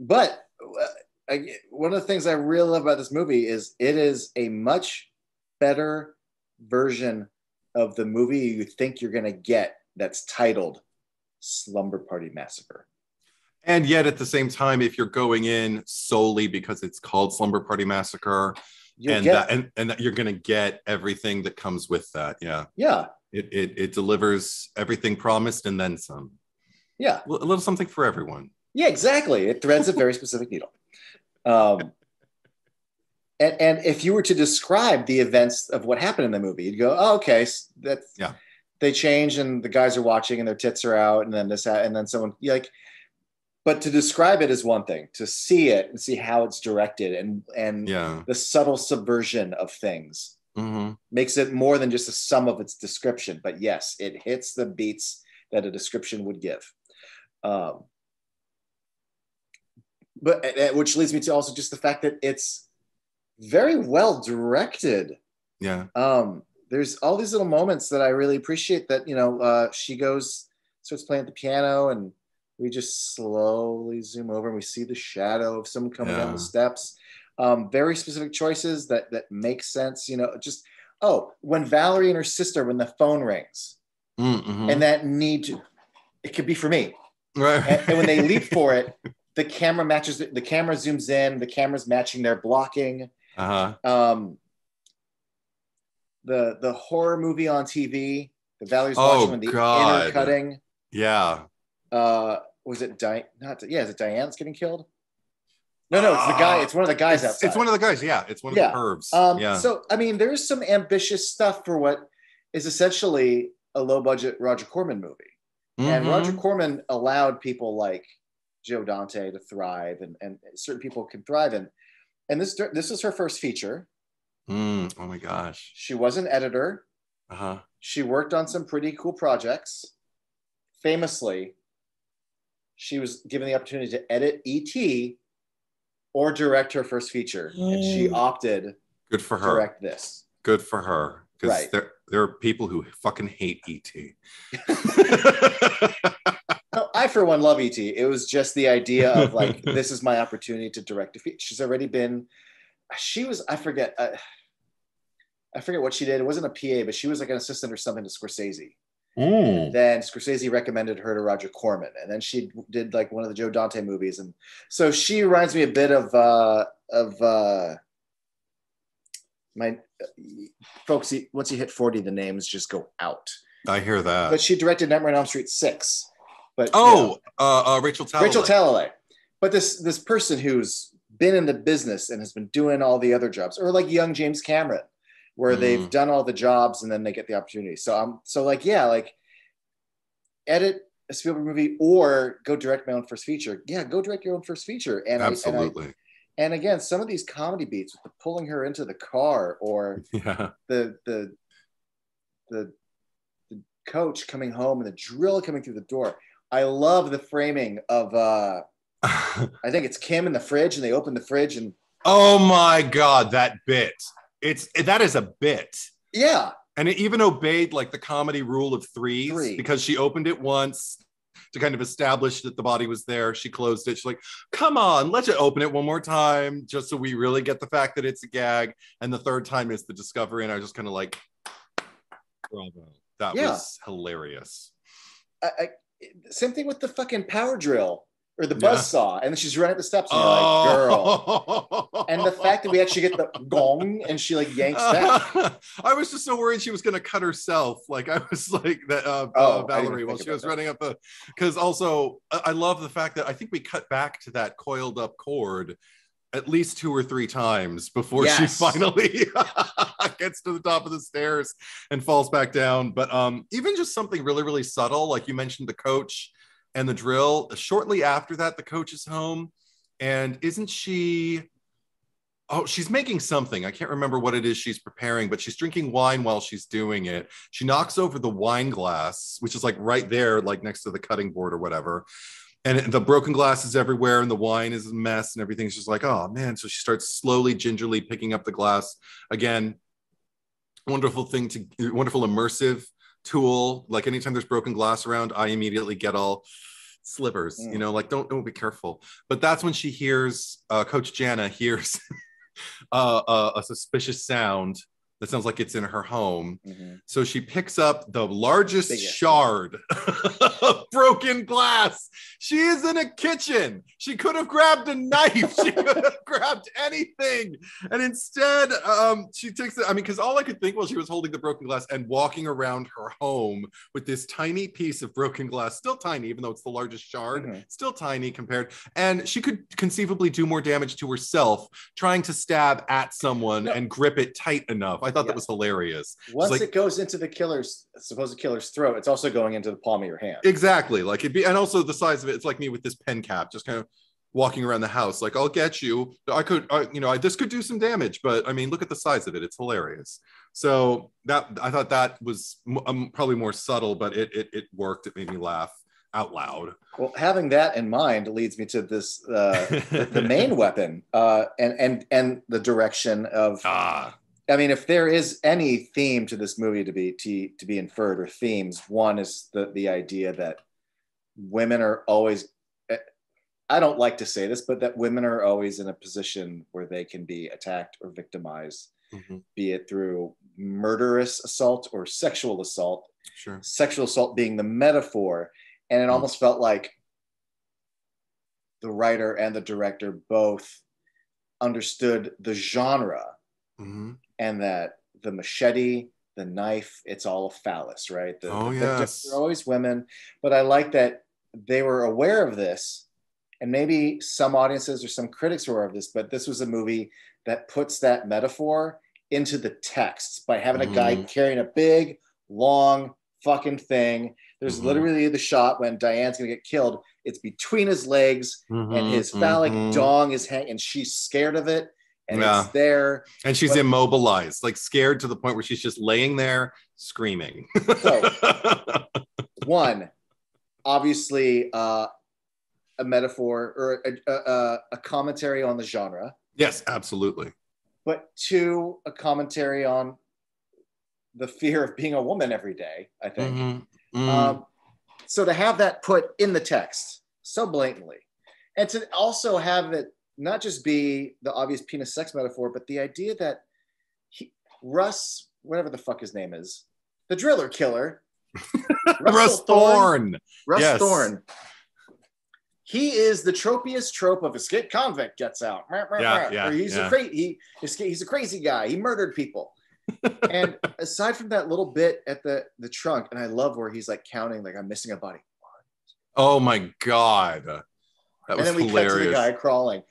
But one of the things I really love about this movie is it is a much better version of the movie you think you're going to get that's titled Slumber Party Massacre. And yet at the same time, if you're going in solely because it's called Slumber Party Massacre, and that you're going to get everything that comes with that. Yeah. It delivers everything promised and then some. Yeah. A little something for everyone. Yeah, exactly. It threads a very specific needle. And if you were to describe the events of what happened in the movie, you'd go, oh, okay, that's Yeah. they change and the guys are watching and their tits are out and then this and then someone like, but to describe it is one thing. To see it and see how it's directed and Yeah. the subtle subversion of things makes it more than just a sum of its description. But yes, it hits the beats that a description would give. But which leads me to also just the fact that it's very well directed. Yeah. There's all these little moments that I really appreciate that, she starts playing the piano and we just slowly zoom over and we see the shadow of someone coming down the steps. Very specific choices that make sense, when Valerie and her sister, when the phone rings and that it could be for me. Right. And when they leap for it, the camera matches, the camera zooms in, the camera's matching their blocking. The horror movie on TV that Valerie's watching when the intercutting. Yeah. Was it is it Diane's getting killed? No, it's the guy. It's one of the guys outside. It's one of the guys. Yeah, it's one of the pervs. So I mean, there's some ambitious stuff for what is essentially a low-budget Roger Corman movie, and Roger Corman allowed people like Joe Dante to thrive, and certain people can thrive in. And this was her first feature. Oh my gosh. She was an editor. She worked on some pretty cool projects. Famously, she was given the opportunity to edit E.T. or direct her first feature, and she opted good for to her. direct this. Good for her. Because right. there are people who fucking hate E.T. No, I, for one, love E.T. It was just the idea of like, this is my opportunity to direct a feature. She's already been, I forget what she did. It wasn't a PA, but she was like an assistant or something to Scorsese. Then Scorsese recommended her to Roger Corman, and then she did like one of the Joe Dante movies, and so she reminds me a bit of my folks. Once you hit 40, the names just go out. I hear that. But she directed Nightmare on Elm Street 6. But Rachel Talalay. Rachel Talalay. But this person who's been in the business and has been doing all the other jobs, or like young James Cameron, where they've done all the jobs and then they get the opportunity. So edit a Spielberg movie or go direct my own first feature. Yeah, go direct your own first feature. And absolutely. And again, some of these comedy beats with the pulling her into the car or the coach coming home and the drill coming through the door. I love the framing of I think it's Kim in the fridge, and they open the fridge and oh my god, that bit. That is a bit. Yeah. And it even obeyed like the comedy rule of threes because she opened it once to kind of establish that the body was there. She closed it. She's like, come on, let's open it one more time just so we really get the fact that it's a gag. And the third time is the discovery. And I was just kind of like, bravo. That was hilarious. Same thing with the fucking power drill or the buzzsaw. And then she's running up the steps and you're like, girl. And the fact that we actually get the gong and she like yanks back. I was just so worried she was going to cut herself. Like I was like that Valerie while she was running up because also I love the fact that I think we cut back to that coiled up cord at least 2 or 3 times before she finally gets to the top of the stairs and falls back down. But even just something really, really subtle, like you mentioned the coach and the drill. Shortly after that, the coach is home. And isn't she... Oh, she's making something. I can't remember what it is she's preparing, but she's drinking wine while she's doing it. She knocks over the wine glass, which is like right there, like next to the cutting board or whatever. And the broken glass is everywhere and the wine is a mess and everything's just like, oh man. So she starts slowly, gingerly picking up the glass. Again, wonderful immersive tool. Like anytime there's broken glass around, I immediately get all slivers, like don't be careful. But that's when she hears, Coach Jana hears a suspicious sound that sounds like it's in her home. Mm-hmm. So she picks up the largest Biggest. shard of broken glass. She is in a kitchen. She could have grabbed a knife. She could have grabbed anything. And instead, she takes it. I mean, because all I could think while she was holding the broken glass and walking around her home with this tiny piece of broken glass, still tiny, even though it's the largest shard, still tiny compared. And she could conceivably do more damage to herself trying to stab at someone and grip it tight enough. I thought that was hilarious. Once it goes into the supposed killer's throat, it's also going into the palm of your hand. Exactly. Like it'd be, and also the size of it, it's like me with this pen cap, just kind of walking around the house. Like, I'll get you. This could do some damage, but I mean, look at the size of it. It's hilarious. So I thought that was probably more subtle, but it worked. It made me laugh out loud. Well, having that in mind leads me to this the main weapon and the direction of. I mean, if there is any theme to this movie to be inferred, or themes, one is the idea that women are always. I don't like to say this, but that women are always in a position where they can be attacked or victimized, be it through murderous assault or sexual assault. Sure. Sexual assault being the metaphor. And it almost felt like the writer and the director both understood the genre, and that the machete, the knife, it's all a phallus, right? The victims are always women. But I like that they were aware of this, and maybe some audiences or some critics were aware of this, but this was a movie that puts that metaphor into the text by having a guy carrying a big, long fucking thing. There's literally the shot when Diane's gonna get killed. It's between his legs, and his phallic dong is hanging, and she's scared of it, and it's there. And she's immobilized, like scared to the point where she's just laying there screaming. So, one, obviously, a metaphor or a commentary on the genre. Yes, absolutely. But two, a commentary on the fear of being a woman every day, I think. So to have that put in the text so blatantly, and to also have it not just be the obvious penis sex metaphor, but the idea that Russ, whatever the fuck his name is, the driller killer, Russ Thorne. Thorne. He is the tropiest trope of escaped convict gets out. He's a crazy guy. He murdered people. And aside from that little bit at the trunk, and I love where he's like counting, like, I'm missing a body. Oh my God. That was hilarious. And then we cut to the guy crawling.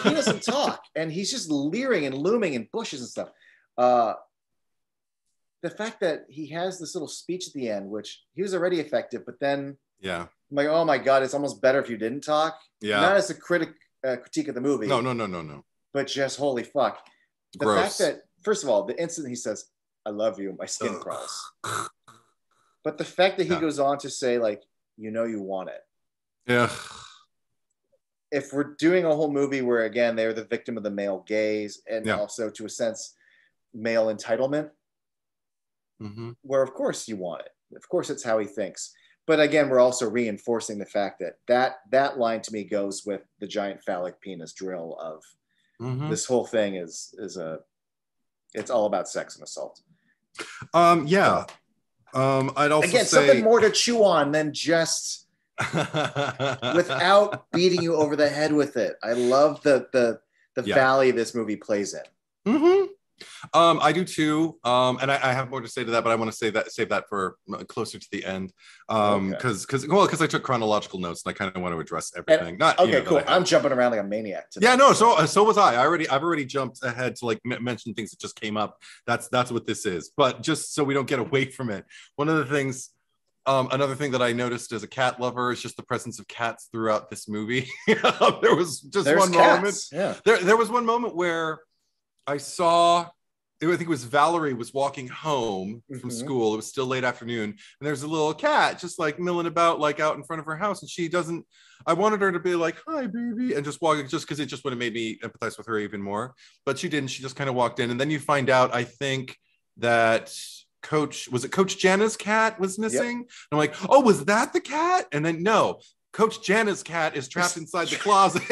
He doesn't talk, and he's just leering and looming in bushes and stuff. The fact that he has this little speech at the end, which he was already effective, but then I'm like, oh my God, it's almost better if you didn't talk. Not as a critique of the movie. No. But just holy fuck. The fact that, first of all, the instant he says, I love you, my skin crawls. But the fact that he goes on to say, like, you know you want it. Yeah. If we're doing a whole movie where, again, they're the victim of the male gaze, and also, to a sense, male entitlement, where, of course, you want it. Of course, it's how he thinks. But again, we're also reinforcing the fact that line, to me, goes with the giant phallic penis drill of this whole thing is it's all about sex and assault. I'd also say something more to chew on than just without beating you over the head with it. I love the valley this movie plays in. I do too, and I have more to say to that, but I want to save that for closer to the end, because I took chronological notes and I kind of want to address everything. Cool. I'm jumping around like a maniac today. Yeah, no, so was I. I've already jumped ahead to like mention things that just came up. That's what this is. But just so we don't get away from it, one of the things. Another thing that I noticed as a cat lover is just the presence of cats throughout this movie. There was just one moment. Yeah. There was one moment where I saw, I think it was Valerie was walking home from school. It was still late afternoon. And there's a little cat just like milling about like out in front of her house. And I wanted her to be like, hi, baby. And just walk, just because it just would have made me empathize with her even more. But she didn't. She just kind of walked in. And then you find out, I think, that Coach Jenna's cat was missing? Yep. I'm like, oh, was that the cat? And then no. Coach Jenna's cat is trapped inside the closet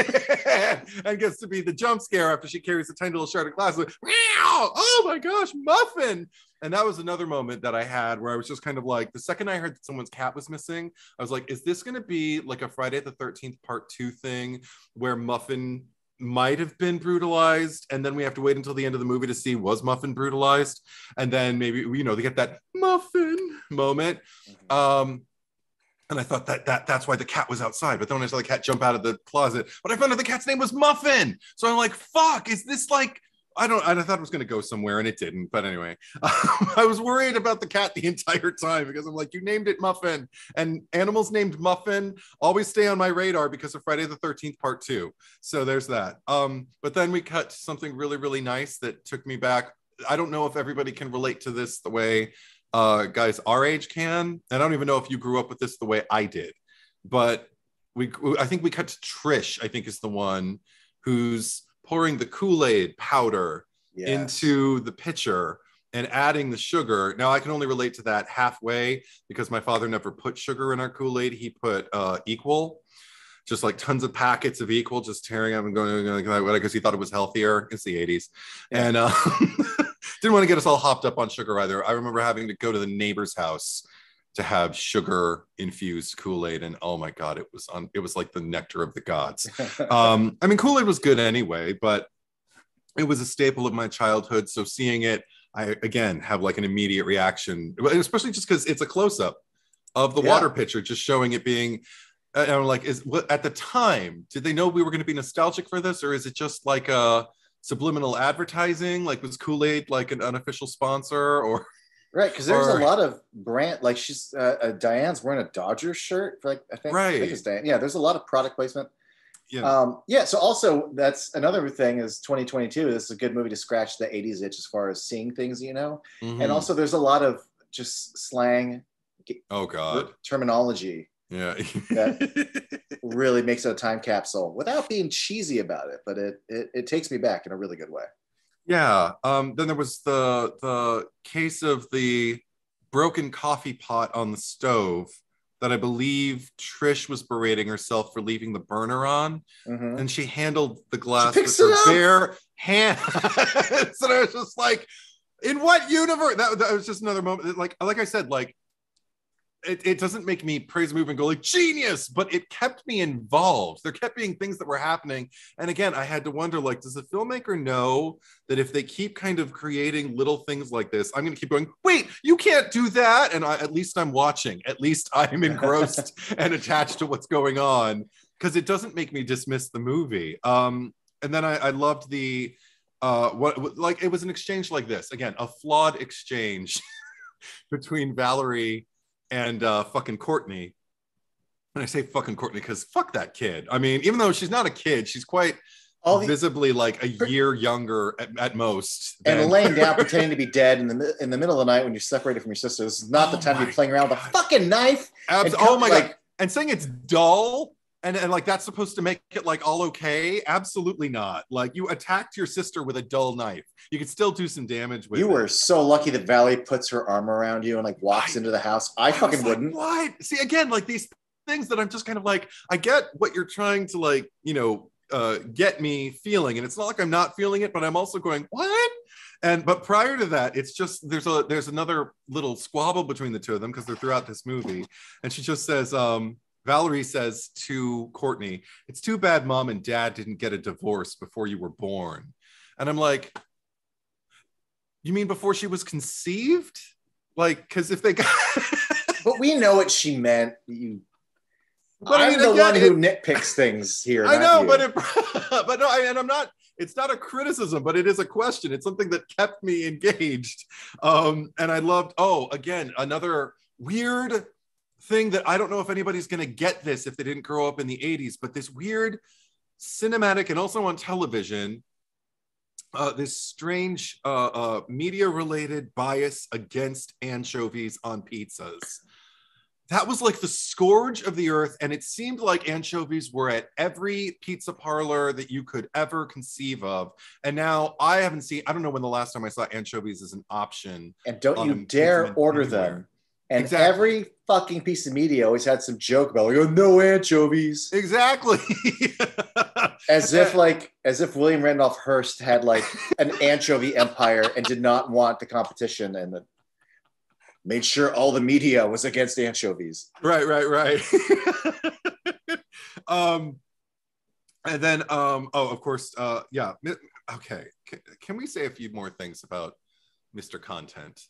and gets to be the jump scare after she carries a tiny little shard of glass. Like, oh my gosh, Muffin. And that was another moment that I had where I was just kind of like, the second I heard that someone's cat was missing, I was like, is this going to be like a Friday the 13th part 2 thing where Muffin might have been brutalized, and then we have to wait until the end of the movie to see was Muffin brutalized, and then maybe, you know, they get that Muffin moment. And I thought that's why the cat was outside. But then when I saw the cat jump out of the closet, but I found out the cat's name was Muffin. So I'm like, fuck, is this like, I thought it was going to go somewhere and it didn't. But anyway, I was worried about the cat the entire time because I'm like, you named it Muffin, and animals named Muffin always stay on my radar because of Friday the 13th part 2. So there's that. But then we cut to something really, really nice that took me back. I don't know if everybody can relate to this the way guys our age can. I don't even know if you grew up with this the way I did, but I think we cut to Trish, I think is the one who's pouring the Kool-Aid powder into the pitcher and adding the sugar. Now I can only relate to that halfway because my father never put sugar in our Kool-Aid. He put Equal, just like tons of packets of Equal, just tearing them and going because he thought it was healthier. It's the 80s. And didn't want to get us all hopped up on sugar either. I remember having to go to the neighbor's house to have sugar infused Kool-Aid, and oh my god, it was like the nectar of the gods. I mean, Kool-Aid was good anyway, but it was a staple of my childhood. So seeing it, I again have like an immediate reaction, especially just because it's a close-up of the water pitcher, just showing it being. I'm like, at the time, did they know we were going to be nostalgic for this, or is it just like a subliminal advertising? Like, was Kool-Aid like an unofficial sponsor, or? Right, because there's a lot of brand, like she's Diane's wearing a Dodgers shirt, I think it's Diane. Yeah, there's a lot of product placement. Yeah. So also that's another thing is 2022. This is a good movie to scratch the 80s itch as far as seeing things, you know. And also there's a lot of just slang. Oh God, terminology. Yeah, that really makes it a time capsule without being cheesy about it, but it takes me back in a really good way. Yeah. Then there was the case of the broken coffee pot on the stove that I believe Trish was berating herself for leaving the burner on, and she handled the glass with her bare hand. So I was just like, in what universe? That was just another moment. Like I said, like. It doesn't make me praise the movie and go like genius, but it kept me involved. There kept being things that were happening. And again, I had to wonder, like, does the filmmaker know that if they keep kind of creating little things like this, I'm going to keep going, wait, you can't do that. And at least I'm watching. At least I'm engrossed and attached to what's going on, because it doesn't make me dismiss the movie. And then I loved the, it was an exchange like this. Again, a flawed exchange between Valerie and fucking Courtney. And I say fucking Courtney because fuck that kid. I mean, even though she's not a kid, she's quite visibly like a year younger at most. And laying down, pretending to be dead in the middle of the night when you're separated from your sister. This is not the time to be playing around with a fucking knife. Oh my God. And saying it's dull. And like that's supposed to make it like all okay? Absolutely not. Like, you attacked your sister with a dull knife. You could still do some damage with it. You were so lucky that Valerie puts her arm around you and like walks into the house. I fucking wouldn't. What? See, again, like these things that I'm just kind of like, I get what you're trying to like, you know, get me feeling. And it's not like I'm not feeling it, but I'm also going, what? But prior to that, it's just there's another little squabble between the two of them because they're throughout this movie. And she just says, Valerie says to Courtney, it's too bad mom and dad didn't get a divorce before you were born. And I'm like, you mean before she was conceived? Like, because if they got... But we know what she meant. I'm the one who nitpicks things here. I know, but no, and I'm not... It's not a criticism, but it is a question. It's something that kept me engaged. And I loved, again, another weird thing that I don't know if anybody's going to get this if they didn't grow up in the 80s, but this weird cinematic and also on television, this strange media-related bias against anchovies on pizzas. That was like the scourge of the earth, and it seemed like anchovies were at every pizza parlor that you could ever conceive of. And now I don't know when the last time I saw anchovies as an option. And don't you dare order them And every fucking piece of media always had some joke about like, oh, no anchovies. Exactly. As if William Randolph Hearst had like an anchovy empire and did not want the competition and made sure all the media was against anchovies. Right. And then, of course, yeah. Okay. Can we say a few more things about Mr. Content?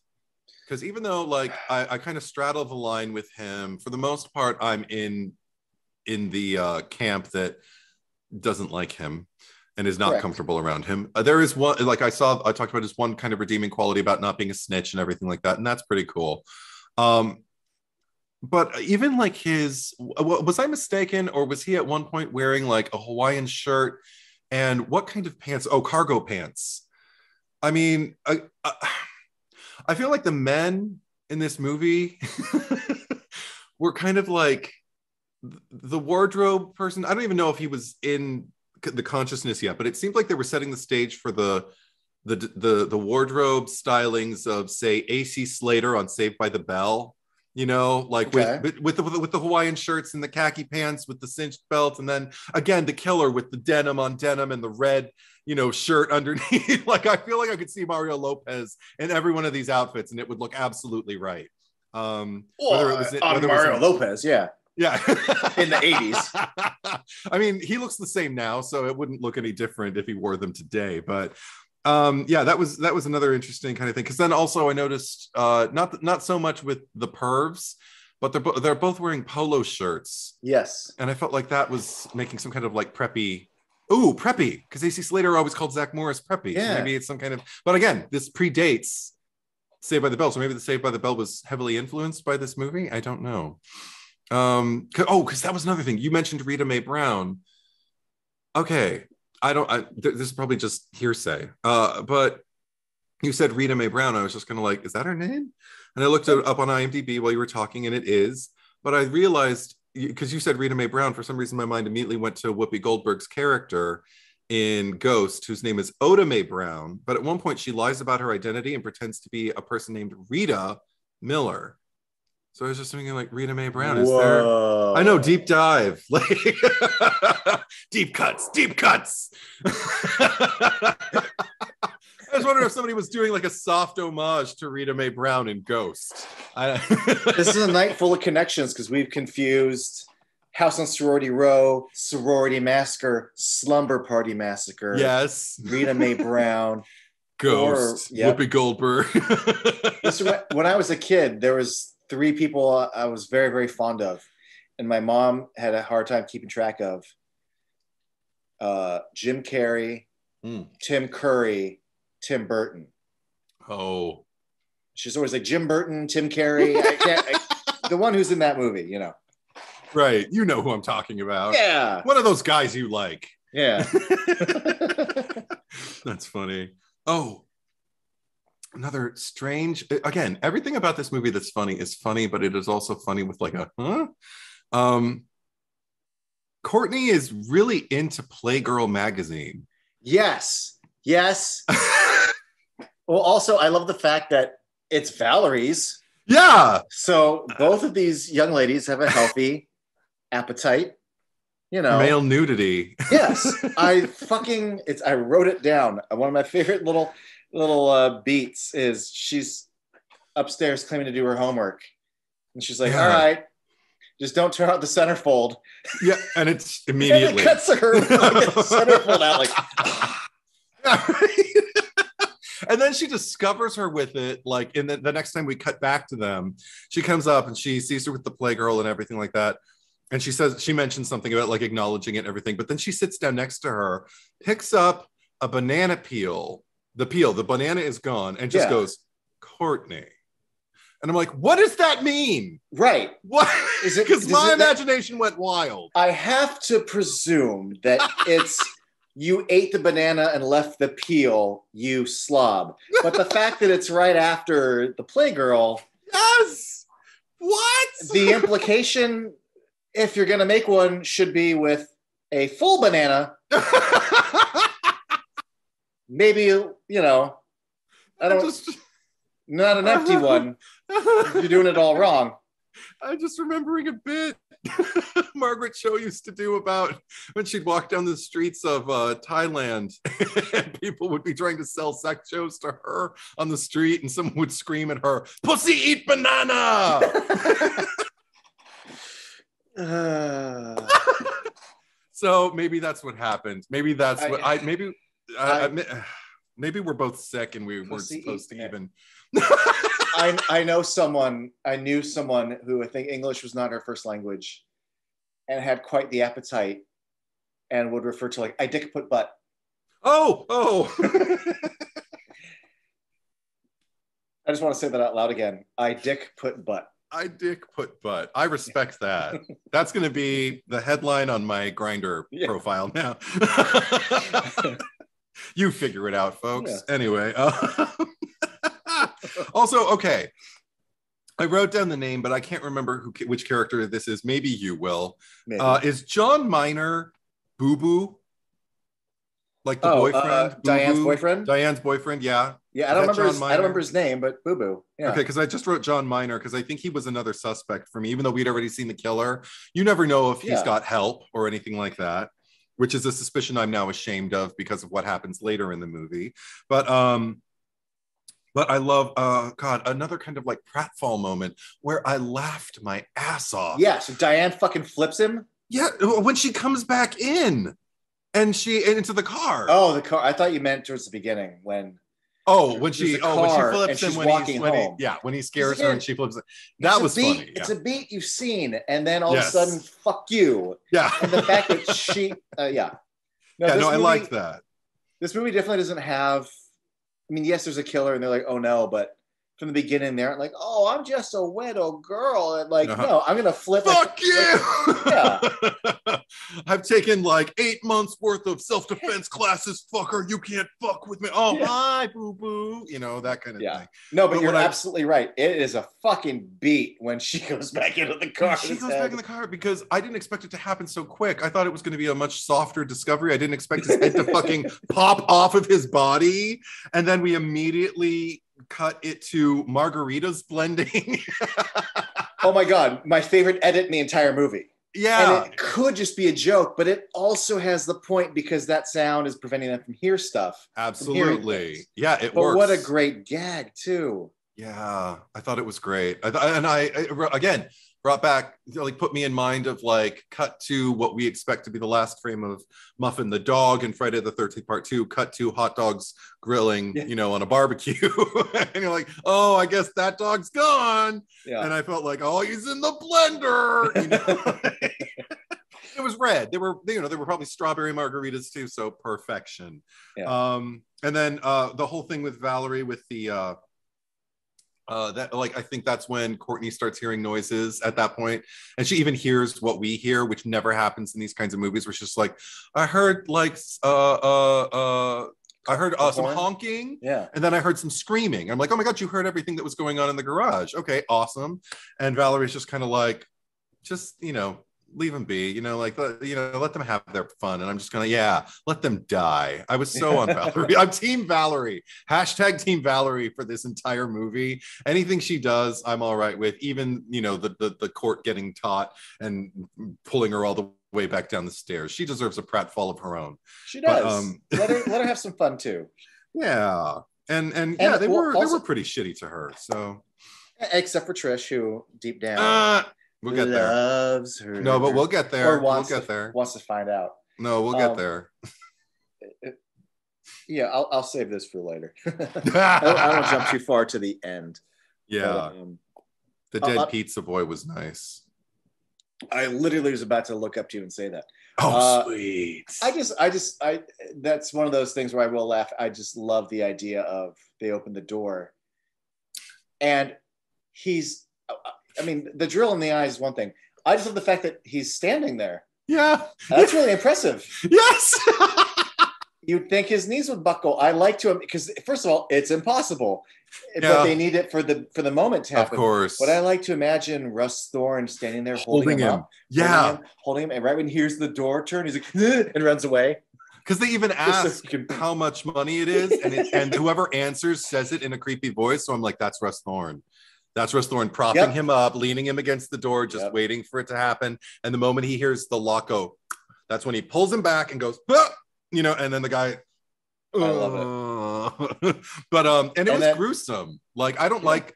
Because even though like I kind of straddle the line with him, for the most part, I'm in the camp that doesn't like him and is not comfortable around him. There is one, like I talked about his one kind of redeeming quality about not being a snitch and everything like that, and that's pretty cool. But even like was I mistaken, or was he at one point wearing like a Hawaiian shirt and what kind of pants? Oh, cargo pants. I mean, I feel like the men in this movie were kind of like the wardrobe person. I don't even know if he was in the consciousness yet, but it seemed like they were setting the stage for the wardrobe stylings of, say, AC Slater on Saved by the Bell. You know, like with the Hawaiian shirts and the khaki pants with the cinched belt, and then again the killer with the denim on denim and the red, you know, shirt underneath. Like I feel like I could see Mario Lopez in every one of these outfits, and it would look absolutely right. Whether Mario Lopez, yeah, in the 80s. I mean, he looks the same now, so it wouldn't look any different if he wore them today. But yeah, that was another interesting kind of thing, because then also I noticed not so much with the pervs, but they're both wearing polo shirts. Yes, and I felt like that was making some kind of like preppy. Ooh, preppy, because AC Slater always called Zach Morris preppy. Yeah. So maybe it's some kind of. But again, this predates Saved by the Bell, so maybe the Saved by the Bell was heavily influenced by this movie. I don't know. Because that was another thing you mentioned, Rita Mae Brown. Okay. This is probably just hearsay, but you said Rita Mae Brown. I was just kind of like, is that her name? And I looked it up on IMDb while you were talking, and it is. But I realized, because you said Rita Mae Brown, for some reason my mind immediately went to Whoopi Goldberg's character in Ghost, whose name is Oda Mae Brown. But at one point she lies about her identity and pretends to be a person named Rita Miller. So I was just thinking, like, Rita Mae Brown, is there? I know, deep dive, like deep cuts. I was wondering if somebody was doing like a soft homage to Rita Mae Brown in Ghost. This is a night full of connections, because we've confused House on Sorority Row, Sorority Massacre, Slumber Party Massacre. Yes. Rita Mae Brown. Ghost. Whoopi Goldberg. When I was a kid, there was 3 people I was very, very fond of, and my mom had a hard time keeping track of. Jim Carrey, Tim Curry, Tim Burton. Oh. She's always like, Jim Burton, Tim Carrey. The one who's in that movie, you know. Right. You know who I'm talking about. Yeah. One of those guys you like. Yeah. That's funny. Oh. Another strange, again, everything about this movie that's funny is funny, but it is also funny with like a Courtney is really into Playgirl magazine. Yes. Well, also I love the fact that it's Valerie's. Yeah. So both of these young ladies have a healthy appetite, you know. Male nudity. Yes. I wrote it down. One of my favorite little beats is she's upstairs claiming to do her homework, and she's like, all right, just don't turn out the centerfold. Yeah, and it's immediately and it cuts her like a centerfold out, like and then she discovers her with it, like in the next time we cut back to them, she comes up and she sees her with the Playgirl and everything like that, and she mentions something about like acknowledging it and everything, but then she sits down next to her, picks up a banana peel. The banana is gone, and just goes, Courtney. And I'm like, what does that mean? Right. What? Because my imagination went wild. I have to presume that it's you ate the banana and left the peel, you slob. But the fact that it's right after the Playgirl. Yes. What? The implication, if you're going to make one, should be with a full banana. Maybe, you know, not an empty one. You're doing it all wrong. I'm just remembering a bit Margaret Cho used to do about when she'd walk down the streets of Thailand and people would be trying to sell sex shows to her on the street and someone would scream at her, "Pussy eat banana!" So maybe that's what happened. Maybe that's what maybe we're both sick and we weren't supposed to even. I knew someone who I think English was not her first language and had quite the appetite and would refer to like, I dick put butt. Oh. I just want to say that out loud again. I dick put butt. I dick put butt. I respect that. That's going to be the headline on my Grindr profile now. You figure it out, folks. Yeah. Anyway. Also, okay. I wrote down the name, but I can't remember which character this is. Maybe you will. Maybe. Is John Minor Boo Boo? Like the boyfriend? Diane's boyfriend? Diane's boyfriend, yeah. Yeah, I don't remember his name, but Boo Boo. Yeah. Okay, because I just wrote John Minor because I think he was another suspect for me, even though we'd already seen the killer. You never know if he's got help or anything like that, which is a suspicion I'm now ashamed of because of what happens later in the movie. But I love, God, another kind of like pratfall moment where I laughed my ass off. Yeah, so Diane fucking flips him? Yeah, when she comes back in and into the car. Oh, the car. I thought you meant towards the beginning when she flips him when he scares her and she flips it. That was funny. Yeah. It's a beat you've seen, and then all of a sudden, fuck you. Yeah. And the fact that she, I liked that. This movie definitely doesn't have. I mean, yes, there's a killer, and they're like, oh no, but from the beginning, they're like, oh, I'm just a widow girl, and like, no, I'm gonna flip. Fuck you! Yeah, I've taken like 8 months worth of self-defense classes. Fucker, you can't fuck with me. Oh, hi, boo boo. You know, that kind of thing. No, but you're absolutely right. It is a fucking beat when she goes back into the car. She goes back in the car because I didn't expect it to happen so quick. I thought it was going to be a much softer discovery. I didn't expect his head to fucking pop off of his body, and then we immediately cut it to margaritas blending. Oh my God, my favorite edit in the entire movie. Yeah. And it could just be a joke, but it also has the point because that sound is preventing them from hear stuff. Absolutely. Yeah, it works. But what a great gag too. Yeah, I thought it was great. I again put me in mind of like cut to what we expect to be the last frame of Muffin the dog in Friday the 13th Part 2, cut to hot dogs grilling, on a barbecue. And you're like, oh, I guess that dog's gone. Yeah. And I felt like, oh, he's in the blender. It was red. They were probably strawberry margaritas too. So perfection. Yeah. And then the whole thing with Valerie with the I think that's when Courtney starts hearing noises at that point, and she even hears what we hear, which never happens in these kinds of movies. Where she's just like, I heard like I heard some honking, and then I heard some screaming. I'm like, oh my God, you heard everything that was going on in the garage. Okay, awesome. And Valerie's just kind of like, leave them be, let them have their fun. And I'm just gonna, let them die. I was so on Valerie. I'm Team Valerie. # Team Valerie for this entire movie. Anything she does, I'm all right with. Even, the court getting taught and pulling her all the way back down the stairs. She deserves a pratfall of her own. She does. Let her have some fun too. Yeah. And they were pretty shitty to her. So except for Trish, who deep down we'll get there. Loves her. No, but we'll get there. Wants to find out. No, we'll get there. Yeah, I'll save this for later. I don't want to jump too far to the end. Yeah. But, the dead pizza boy was nice. I literally was about to look up to you and say that. Oh, sweet. I that's one of those things where I will laugh. I just love the idea of they open the door and the drill in the eye is one thing. I just love the fact that he's standing there. Yeah. That's really impressive. Yes. You'd think his knees would buckle. I like to, because first of all, it's impossible, but they need it for the moment to happen. Of course. But I like to imagine Russ Thorne standing there holding him up. Yeah. Holding him. And right when he hears the door turn, he's like, and runs away. Because they even ask how much money it is, and whoever answers says it in a creepy voice. So I'm like, that's Russ Thorne. That's Russ Thorne propping him up, leaning him against the door, just waiting for it to happen. And the moment he hears the lock go, that's when he pulls him back and goes, ah! You know, and then the guy, I love it. But and it was gruesome. Like I don't like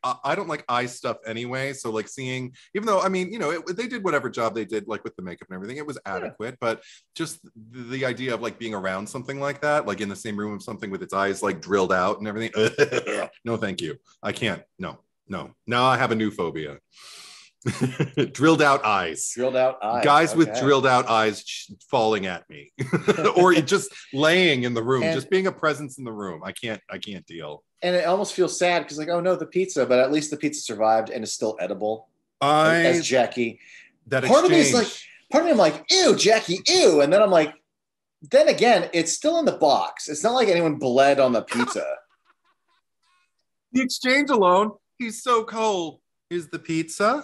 eye stuff anyway. So like seeing, even though I mean, you know, they did whatever job they did, like with the makeup and everything, it was adequate. But just the idea of like being around something like that, like in the same room of something with its eyes like drilled out and everything. No, thank you. I can't. No. Now I have a new phobia. Drilled out eyes. Guys with drilled out eyes falling at me. Or just laying in the room, just being a presence in the room. I can't deal. And it almost feels sad because like, oh no, the pizza, but at least the pizza survived and is still edible. As Jackie. Part of me I'm like, ew, Jackie, ew. And then I'm like, then again, it's still in the box. It's not like anyone bled on the pizza. The exchange alone, he's so cold. Is the pizza?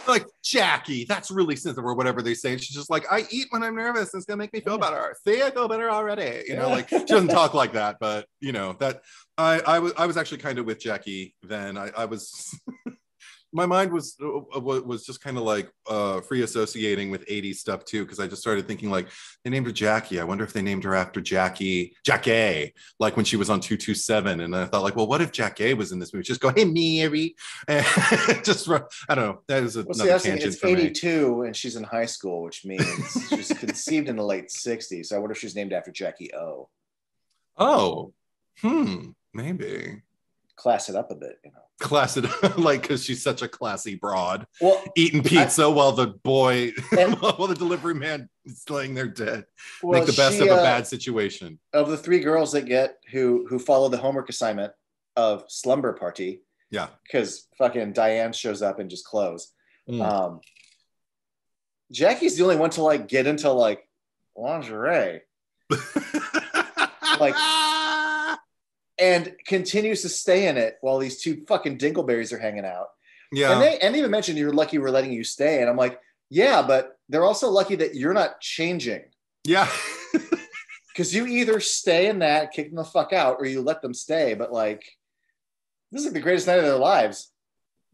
Like, Jackie, that's really sensitive, or whatever they say. And she's just like, I eat when I'm nervous. It's gonna make me feel better. See, I feel better already. You know, like she doesn't talk like that, but you know, that I was actually kind of with Jackie then. I was my mind was just kind of like free associating with 80s stuff too, because I just started thinking like, they named her Jackie. I wonder if they named her after Jackie, like when she was on 227. And I thought like, well, what if Jackie was in this movie? Just go, hey, Mary. And just, I don't know. That is another tangent it's for me. 82 and she's in high school, which means she's conceived in the late 60s. So I wonder if she's named after Jackie O. Oh, maybe. Class it up a bit, you know. Class it like because she's such a classy broad, eating pizza while the delivery man is laying there dead. Make the best of a bad situation. Of the three girls that who follow the homework assignment of Slumber Party, because fucking Diane shows up and just close. Jackie's the only one to like get into like lingerie, like. And continues to stay in it while these two fucking dingleberries are hanging out. Yeah. And they even mentioned you're lucky we're letting you stay. And I'm like, yeah, but they're also lucky that you're not changing. Yeah. Because you either stay in that, kick them the fuck out, or you let them stay. But like, this is like the greatest night of their lives.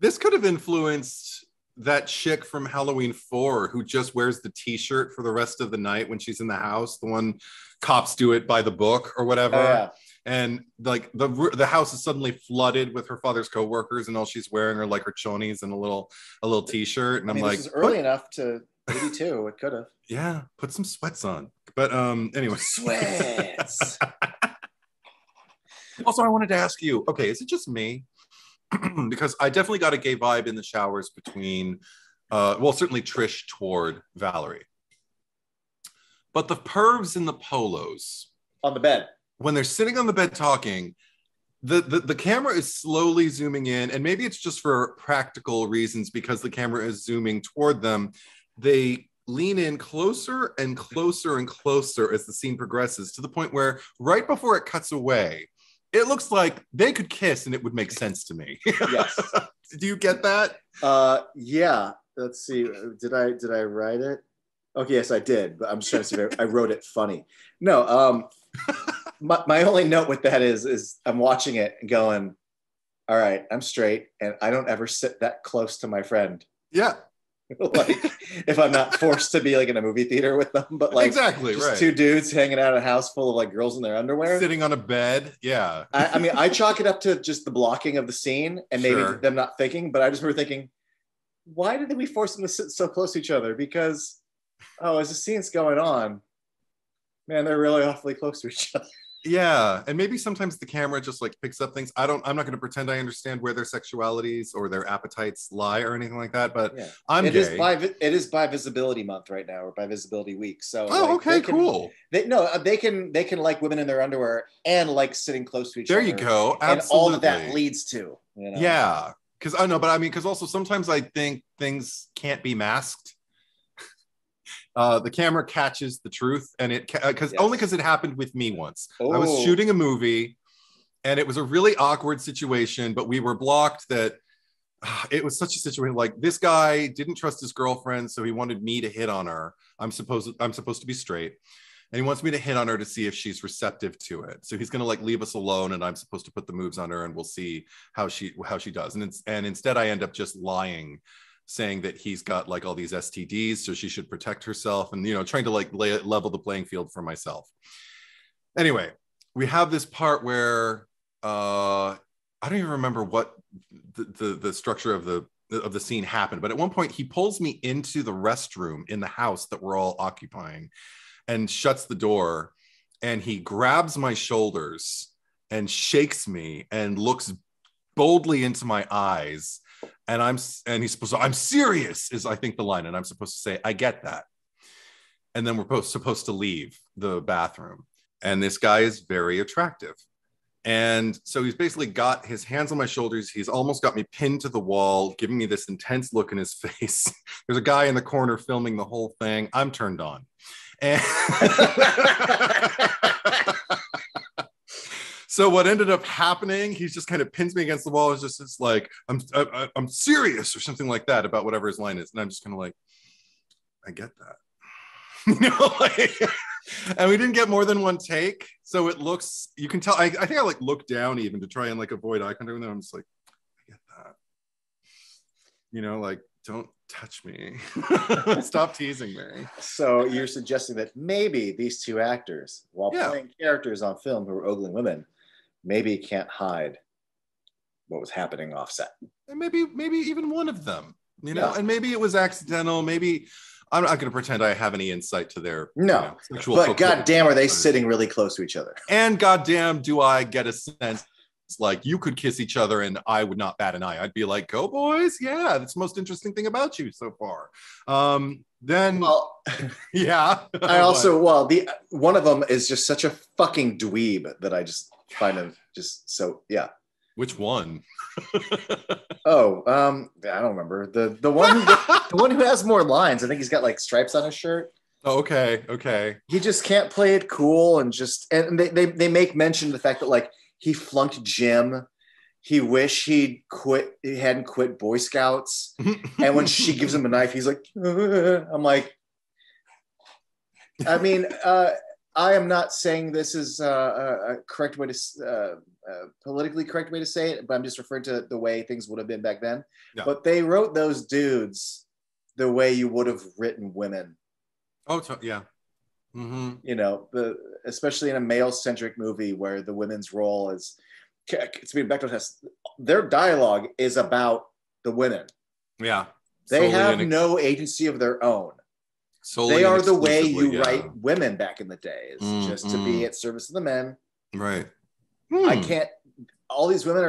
This could have influenced that chick from Halloween 4 who just wears the t-shirt for the rest of the night when she's in the house. The one cops do it by the book or whatever. Oh, yeah. And like the house is suddenly flooded with her father's coworkers, and all she's wearing are like her chonies and a little t-shirt. And I'm like, this is early enough to 82. It could have. Yeah, put some sweats on. But anyway, sweats. Also, I wanted to ask you. Okay, is it just me? Because I definitely got a gay vibe in the showers between, certainly Trish toward Valerie, but the pervs in the polos on the bed. When they're sitting on the bed talking, the camera is slowly zooming in, and maybe it's just for practical reasons because the camera is zooming toward them. They lean in closer and closer and closer as the scene progresses, to the point where right before it cuts away, it looks like they could kiss and it would make sense to me. Yes. Do you get that? Yeah. Let's see. Did I write it? Okay, yes, I did. But I'm just trying to see if I wrote it funny. No. My only note with that is I'm watching it and going, all right, I'm straight and I don't ever sit that close to my friend. Yeah. Like if I'm not forced to be like in a movie theater with them, but like exactly just right. Two dudes hanging out in a house full of like girls in their underwear. Sitting on a bed. Yeah. I mean, I chalk it up to just the blocking of the scene and maybe them not thinking, but I just remember thinking, why did we force them to sit so close to each other? Because, as the scene's going on, man, they're really awfully close to each other. Yeah, and maybe sometimes the camera just like picks up things. I'm not going to pretend I understand where their sexualities or their appetites lie or anything like that. But yeah. I'm gay. It is by visibility month right now, or by visibility week. So cool. They can like women in their underwear and like sitting close to each other. There you go. Absolutely. And all that that leads to. You know? Yeah, because I know, but I mean, because also sometimes I think things can't be masked. The camera catches the truth, and only because it happened with me once. Oh. I was shooting a movie, and it was a really awkward situation, but we were blocked. That it was such a situation. Like, this guy didn't trust his girlfriend, so he wanted me to hit on her. I'm supposed to be straight, and he wants me to hit on her to see if she's receptive to it. So he's going to like leave us alone, and I'm supposed to put the moves on her, and we'll see how she does. And instead I end up just lying, saying that he's got like all these STDs, so she should protect herself, and trying to like level the playing field for myself. Anyway, we have this part where I don't even remember what the structure of the scene happened, but at one point he pulls me into the restroom in the house that we're all occupying and shuts the door, and he grabs my shoulders and shakes me and looks boldly into my eyes, and he's supposed to, I'm serious is I think the line, and I'm supposed to say, I get that. And then we're supposed to leave the bathroom, and this guy is very attractive. And so he's basically got his hands on my shoulders. He's almost got me pinned to the wall, giving me this intense look in his face. There's a guy in the corner filming the whole thing. I'm turned on. And so what ended up happening, he just kind of pins me against the wall. It's like, I'm serious or something like that about whatever his line is. And I'm just kind of like, I get that. Like, and we didn't get more than one take. So it looks, you can tell, I think I like look down even to try and like avoid eye contact with him. I'm just like, I get that. Like, don't touch me. Stop teasing me. So you're suggesting that maybe these two actors, while playing characters on film who were ogling women, maybe can't hide what was happening offset. And maybe even one of them, and maybe it was accidental. Maybe I'm not going to pretend I have any insight to their sexual. But goddamn, are they sitting really close to each other? And goddamn, do I get a sense like you could kiss each other and I would not bat an eye. I'd be like, go boys. Yeah, that's the most interesting thing about you so far. Yeah. I also, one of them is just such a fucking dweeb that I just find him just so, yeah. Which one? I don't remember. The one who has more lines. I think he's got like stripes on his shirt. Oh, okay. He just can't play it cool, and they make mention of the fact that like he flunked gym. He wish he hadn't quit Boy Scouts. And when she gives him a knife, he's like, I'm like, I mean, I am not saying this is a correct way to politically correct way to say it, but I'm just referring to the way things would have been back then. Yeah. But they wrote those dudes the way you would have written women. Oh, yeah. Mm-hmm. Especially in a male-centric movie where the women's role is, it's being back to test. Their dialogue is about the women. Yeah. They have no agency of their own. They are the way you write women back in the day, is just to be at service of the men. Right. I can't. All these women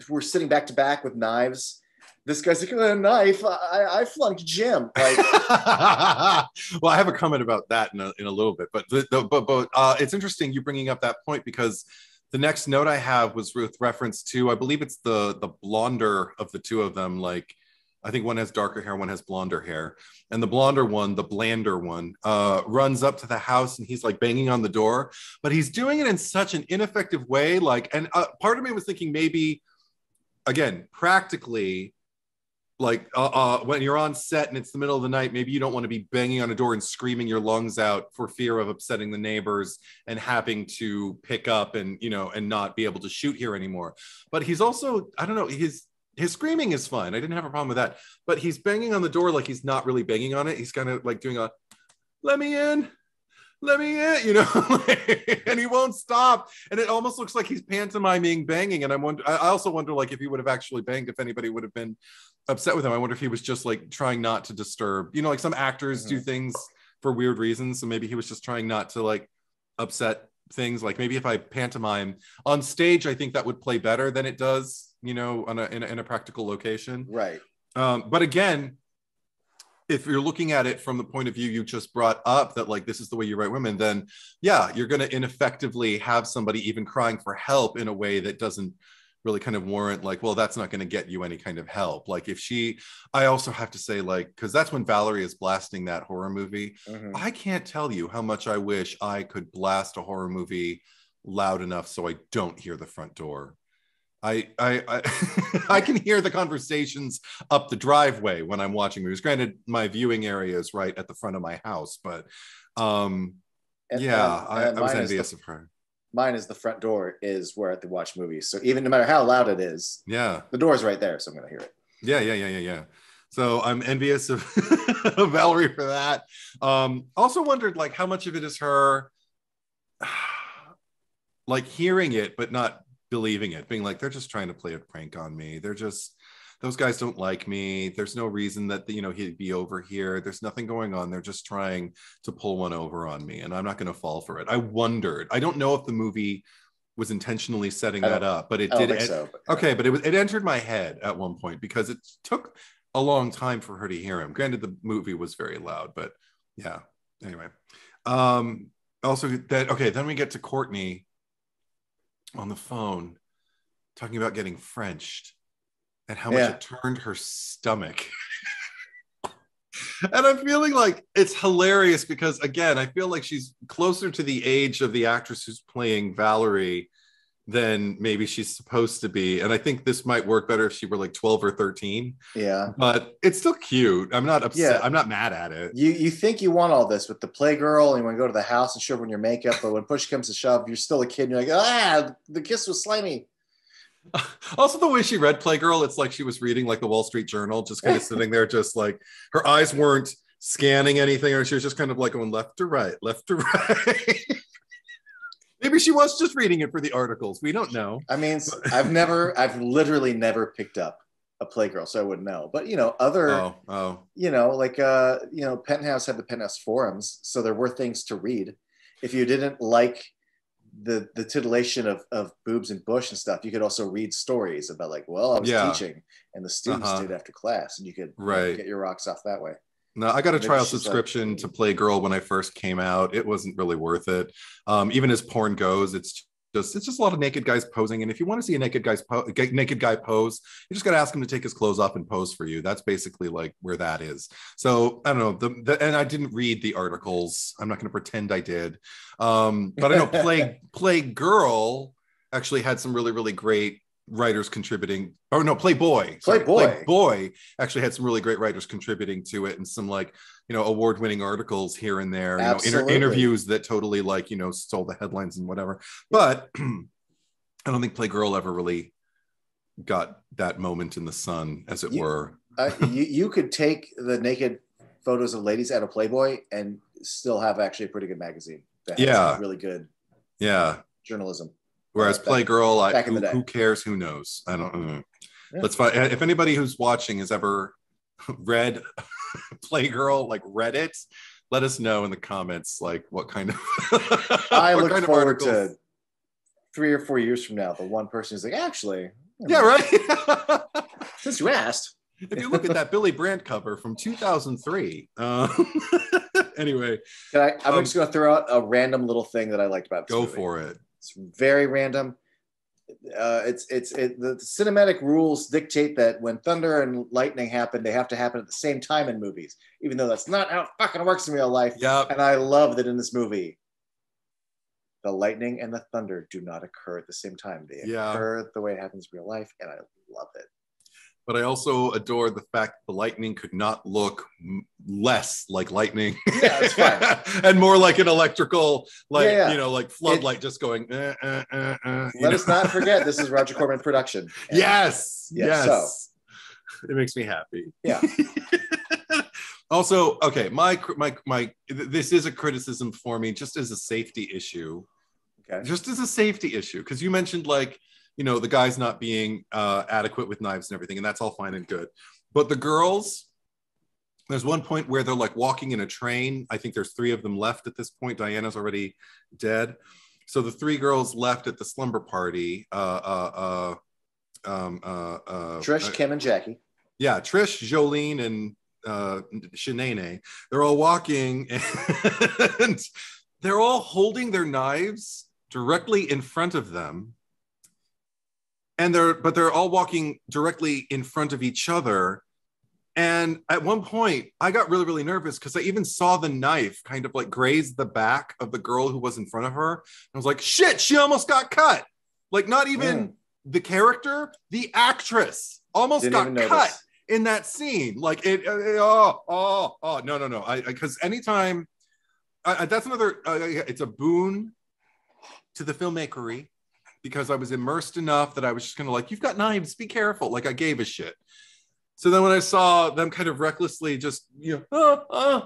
we're sitting back to back with knives. This guy's like, a knife. I flunked gym. Like, well, I have a comment about that in a little bit, but it's interesting you bringing up that point, because the next note I have was with reference to, I believe it's the blonder of the two of them. Like, I think one has darker hair, one has blonder hair, and the blonder one, the blander one, runs up to the house and he's like banging on the door, but he's doing it in such an ineffective way. Like, and part of me was thinking maybe, again, practically, like when you're on set and it's the middle of the night, maybe you don't want to be banging on a door and screaming your lungs out for fear of upsetting the neighbors and having to pick up and and not be able to shoot here anymore. But he's also, I don't know, his screaming is fine. I didn't have a problem with that. But he's banging on the door like he's not really banging on it. He's kind of like doing a, let me in, and he won't stop. And it almost looks like he's pantomiming banging. And I also wonder, like, if he would have actually banged, if anybody would have been upset with him. I wonder if he was just like trying not to disturb, like some actors do things for weird reasons. So maybe he was just trying not to like upset things. Like maybe if I pantomime on stage, I think that would play better than it does, in a practical location. Right. But again, if you're looking at it from the point of view you just brought up, that like this is the way you write women, then yeah, you're going to ineffectively have somebody even crying for help in a way that doesn't really kind of warrant, like, well, that's not going to get you any kind of help. Like I also have to say, like, because that's when Valerie is blasting that horror movie. I can't tell you how much I wish I could blast a horror movie loud enough so I don't hear the front door. I can hear the conversations up the driveway when I'm watching movies. Granted, my viewing area is right at the front of my house, but I was mine envious of her. Mine is the front door is where I have to watch movies. So even no matter how loud it is, Yeah, the door is right there, so I'm gonna hear it. yeah. So I'm envious of, of Valerie for that. Also wondered like how much of it is her like hearing it but not believing it, being like they're just trying to play a prank on me. They're just those guys don't like me. There's no reason that he'd be over here. There's nothing going on. They're just trying to pull one over on me, and I'm not going to fall for it. I wondered. I don't know if the movie was intentionally setting that up, but it did. Okay, but it entered my head at one point because it took a long time for her to hear him. Granted, the movie was very loud, but yeah. Anyway, also that okay. Then we get to Courtney on the phone talking about getting Frenched and how much it turned her stomach. And I'm feeling like it's hilarious because, again, I feel like she's closer to the age of the actress who's playing Valerie than maybe she's supposed to be. And I think this might work better if she were like 12 or 13. Yeah. But it's still cute. I'm not upset. I'm not mad at it. You think you want all this with the Playgirl and you want to go to the house and show everyone your makeup, but when push comes to shove, you're still a kid and you're like, the kiss was slimy. Also, the way she read Playgirl, it's like she was reading like the Wall Street Journal, just kind of sitting there, just like her eyes weren't scanning anything, or she was just kind of like going left to right. Maybe she was just reading it for the articles. We don't know. I mean, I've literally never picked up a Playgirl, so I wouldn't know. But Penthouse had the Penthouse forums, so there were things to read. If you didn't like the titillation of boobs and bush and stuff, you could also read stories about like, well, I was teaching and the students did after class, and you could get your rocks off that way. No, I got a trial subscription to Playgirl when I first came out. It wasn't really worth it. Even as porn goes, it's just a lot of naked guys posing. And if you want to see a naked guy pose, you just got to ask him to take his clothes off and pose for you. That's basically like where that is. So I don't know. And I didn't read the articles. I'm not going to pretend I did. But I know Playgirl actually had some really, really great writers contributing. Oh no, Playboy actually had some really great writers contributing to it, and some like award-winning articles here and there, interviews that totally like stole the headlines and whatever. But I don't think Playgirl ever really got that moment in the sun, as it were. You could take the naked photos of ladies out of Playboy and still have actually a pretty good magazine that has really good journalism. Whereas Playgirl, who cares? Who knows? I don't know. Yeah. Let's find if anybody who's watching has ever read Playgirl, like read it. Let us know in the comments, like what kind of. I look forward to 3 or 4 years from now. The one person is like, actually, right. Since you asked, if you look at that Billy Brandt cover from 2003. Anyway, I'm just going to throw out a random little thing that I liked about this movie. For it. It's very random. The cinematic rules dictate that when thunder and lightning happen, they have to happen at the same time in movies, even though that's not how it fucking works in real life. Yep. And I love that in this movie, the lightning and the thunder do not occur at the same time. They occur the way it happens in real life, and I love it. But I also adore the fact the lightning could not look less like lightning. Yeah, it's fine. And more like an electrical, like, like floodlight just going. Let us not forget, this is Roger Corman production. Yes. So. It makes me happy. Yeah. Also, okay, my this is a criticism for me, just as a safety issue. Okay. Just as a safety issue, because you mentioned like, the guys not being adequate with knives and everything, and that's all fine and good. But the girls, there's one point where they're like walking in a train. I think there's 3 of them left at this point. Diana's already dead. So the 3 girls left at the slumber party. Trish, Kim, and Jackie. Yeah, Trish, Jolene, and Shanae. They're all walking, and they're all holding their knives directly in front of them. And they're all walking directly in front of each other. And at one point, I got really, really nervous because I even saw the knife kind of like graze the back of the girl who was in front of her. I was like, shit, she almost got cut. Like not even the character, the actress almost got cut in that scene. Like no. Because anytime that's another. It's a boon to the filmmakery because I was immersed enough that I was just kind of like, "You've got knives. Be careful." Like I gave a shit. So then when I saw them kind of recklessly just, you know,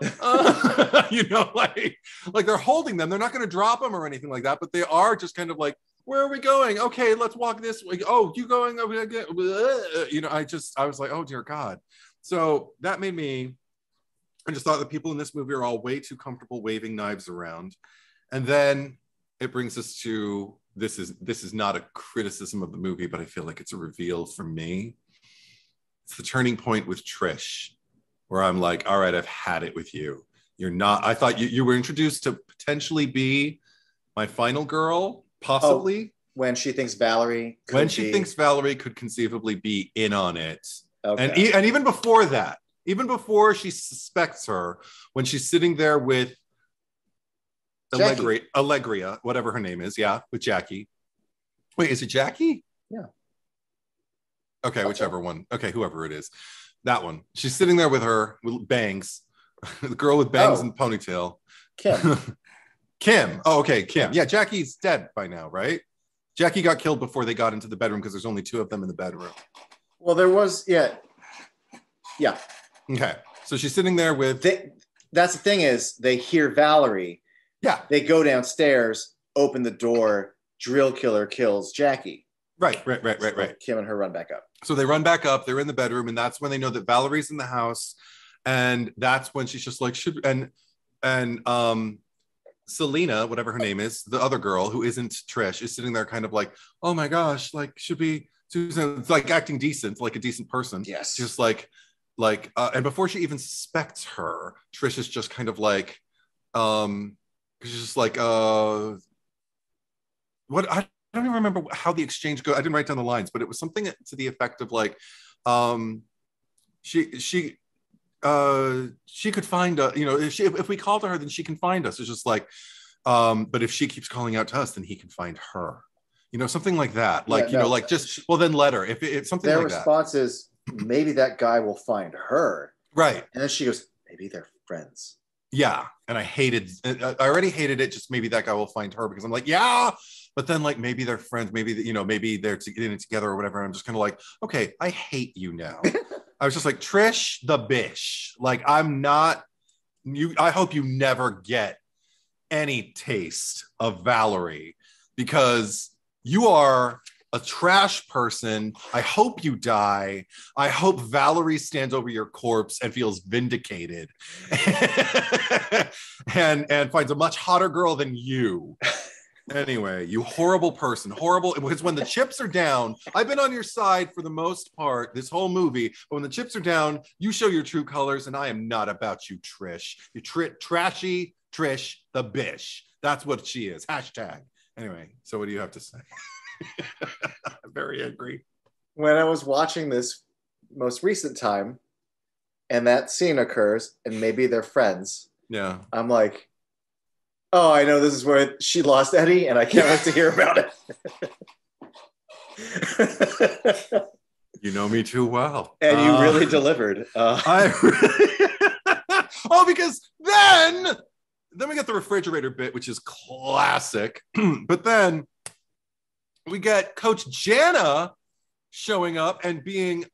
like they're holding them. They're not going to drop them or anything like that, but they are just kind of like, where are we going? Okay, let's walk this way. Oh, you going over there? You know, I was like, oh dear God. So that made me, I just thought the people in this movie are all way too comfortable waving knives around. And then it brings us to, this is not a criticism of the movie, but I feel like it's a reveal for me. It's the turning point with Trish, where I'm like, all right, I've had it with you. You're not, I thought you were introduced to potentially be my final girl, possibly. Oh, when she thinks Valerie could conceivably be in on it. Okay. And even before that, even before she suspects her, when she's sitting there with Allegria, whatever her name is, with Jackie. Wait, is it Jackie? Yeah. Okay, whichever one. Okay, whoever it is. That one. She's sitting there with her with bangs. The girl with bangs and ponytail. Kim. Kim. Oh, okay, Kim. Yeah, Jackie's dead by now, right? Jackie got killed before they got into the bedroom because there's only 2 of them in the bedroom. Well, there was, yeah. Okay, so she's sitting there with... That's the thing is, they hear Valerie. Yeah. They go downstairs, open the door, drill killer kills Jackie. Right. Kim and her run back up. So they run back up, they're in the bedroom, and that's when they know that Valerie's in the house. And that's when she's just like, Selena, whatever her name is, the other girl who isn't Trish, is sitting there kind of like, oh my gosh, like, should be Susan, like acting decent, like a decent person. Yes. Just and before she even suspects her, Trish is just kind of like, she's just like, what, I don't even remember how the exchange goes. I didn't write down the lines, but it was something to the effect of like, she could find you know, if we call to her, then she can find us. It's just like, but if she keeps calling out to us, then he can find her. You know, something like that. Like, then let her. If it's something like that. Their response is, maybe that guy will find her. Right. And then she goes, maybe they're friends. Yeah. And I already hated it. Just maybe that guy will find her, because I'm like, yeah. But then, like, maybe they're friends. Maybe, maybe they're in it together or whatever. And I'm just kind of like, okay, I hate you now. I was just like, Trish the bish. Like, I'm not you. I hope you never get any taste of Valerie, because you are a trash person. I hope you die. I hope Valerie stands over your corpse and feels vindicated and finds a much hotter girl than you. Anyway, you horrible person. Horrible. Because when the chips are down, I've been on your side for the most part this whole movie, but when the chips are down, you show your true colors, and I am not about you, Trish. You trashy Trish the bish. That's what she is. Hashtag. Anyway, so what do you have to say? I'm very angry. When I was watching this most recent time, and that scene occurs, and maybe they're friends. Yeah. I'm like, oh, I know this is where she lost Eddie, and I can't wait to hear about it. You know me too well. And you really delivered. Oh, because then we get the refrigerator bit, which is classic. But then we get Coach Jana showing up and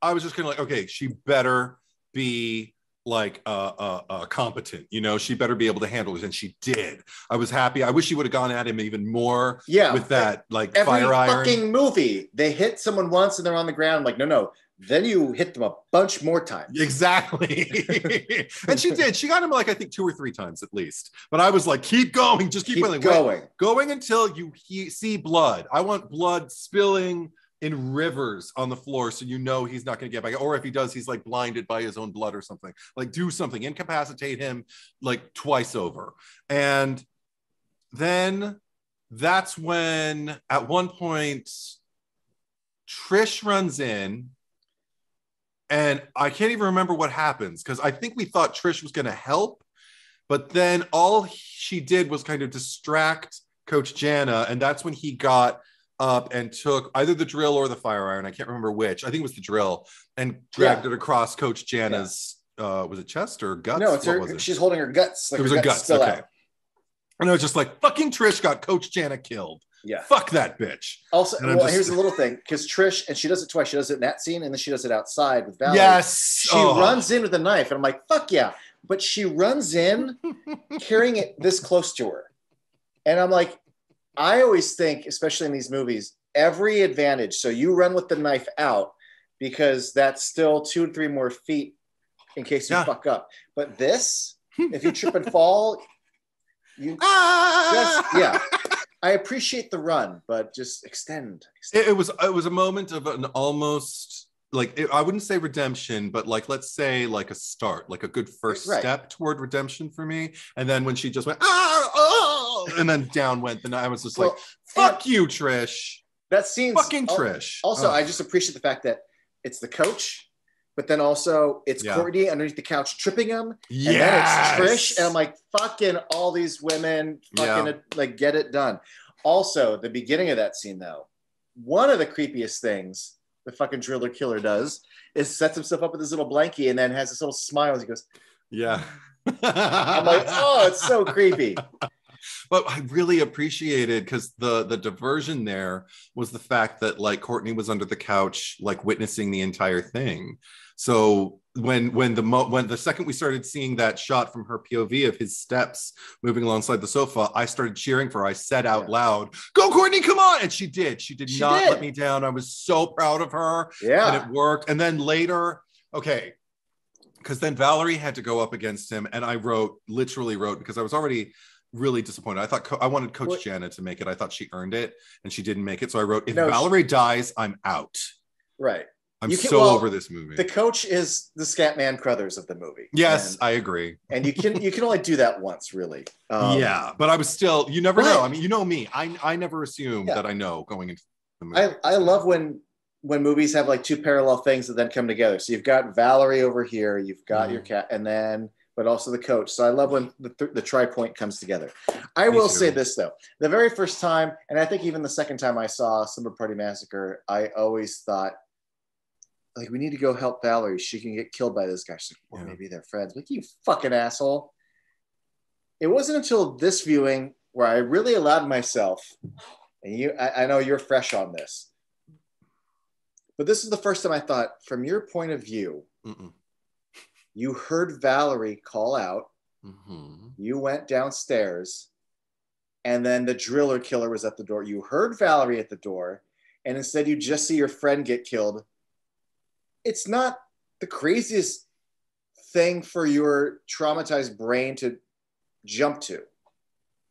I was just kind of like, okay, she better be like competent, she better be able to handle it, and she did. I was happy. I wish she would have gone at him even more. With that, like, every fire iron. Fucking movie, they hit someone once and they're on the ground. Like, no, then you hit them a bunch more times. Exactly. And she did. She got him, like, I think 2 or 3 times at least. But I was like, keep going, just keep going until you see blood. I want blood spilling in rivers on the floor, so he's not going to get back. Or if he does, he's like blinded by his own blood or something. Like, do something, incapacitate him like twice over. And then that's when at one point Trish runs in, and I can't even remember what happens, because I think we thought Trish was going to help, but then all she did was kind of distract Coach Jana, and that's when he got up and took either the drill or the fire iron, I can't remember which, I think it was the drill, and dragged it across Coach Jana's was it chest or guts? No, it's she's holding her guts. Like, it was her guts. Okay. And I was just like, fucking Trish got Coach Jana killed. Yeah. Fuck that bitch. Also, well, here's the little thing, because Trish, and she does it twice. She does it in that scene, and then she does it outside with Valerie. Yes. She runs in with a knife, and I'm like, fuck yeah. But she runs in carrying it this close to her. And I'm like, I always think, especially in these movies, every advantage. So you run with the knife out because that's still 2 to 3 more feet in case you fuck up. But this, if you trip and fall, you just, I appreciate the run, but just extend. It was a moment of an almost I wouldn't say redemption, but let's say a start, a good first step toward redemption for me. And then when she just went and then down went, then I was just like, fuck you, Trish. That scene's fucking Trish. Also, I just appreciate the fact that it's the coach, but then also it's Courtney underneath the couch tripping him. And then it's Trish. And I'm like, fucking all these women fucking get it done. Also, the beginning of that scene, though, one of the creepiest things the fucking driller killer does is sets himself up with his little blankie and then has this little smile as he goes, yeah. I'm like, oh, it's so creepy. But I really appreciated, because the diversion there was the fact that Courtney was under the couch, witnessing the entire thing. So when the second we started seeing that shot from her POV of his steps moving alongside the sofa, I started cheering for her. I said out loud, "Go, Courtney, come on!" And she did. She did not let me down. I was so proud of her. Yeah, and it worked. And then later, because then Valerie had to go up against him, and I literally wrote because I was already really disappointed. I thought I wanted Coach Jana to make it. I thought she earned it, and she didn't make it. So I wrote, if Valerie dies, I'm out. Right. I'm over this movie. The coach is the Scatman Crothers of the movie. Yes, I agree. And you can only do that once, really. But I was still, you never know. I mean, you know me. I never assume that I know going into the movie. I love when movies have 2 parallel things that then come together. So you've got Valerie over here, you've got your cat, and then but also the coach. So I love when the tri-point comes together. I will say this, though. The very first time, and I think even the second time I saw Slumber Party Massacre, I always thought, we need to go help Valerie. She can get killed by this guy. She's like, well, maybe they're friends. You fucking asshole. It wasn't until this viewing where I really allowed myself, and I know you're fresh on this, but this is the first time I thought, from your point of view, you heard Valerie call out, you went downstairs, and then the driller killer was at the door. You heard Valerie at the door, and instead you just see your friend get killed. It's not the craziest thing for your traumatized brain to jump to.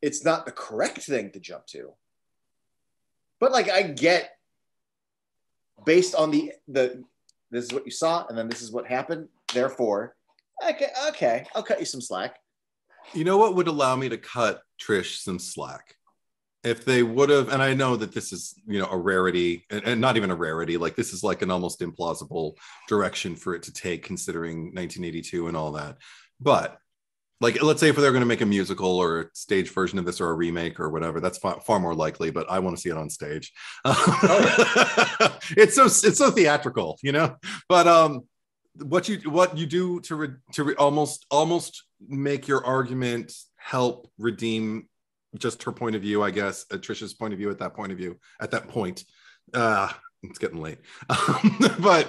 It's not the correct thing to jump to. But I get, based on the this is what you saw, and then this is what happened. Therefore, okay, I'll cut you some slack. You know what would allow me to cut Trish some slack? If they would have, and I know that this is, a rarity, and not even a rarity, this is an almost implausible direction for it to take, considering 1982 and all that. But let's say if they're going to make a musical or a stage version of this or a remake or whatever, that's far more likely, but I want to see it on stage. It's so theatrical, but what you do to almost make your argument help redeem just her point of view, I guess, Trisha's point of view at that point. It's getting late. But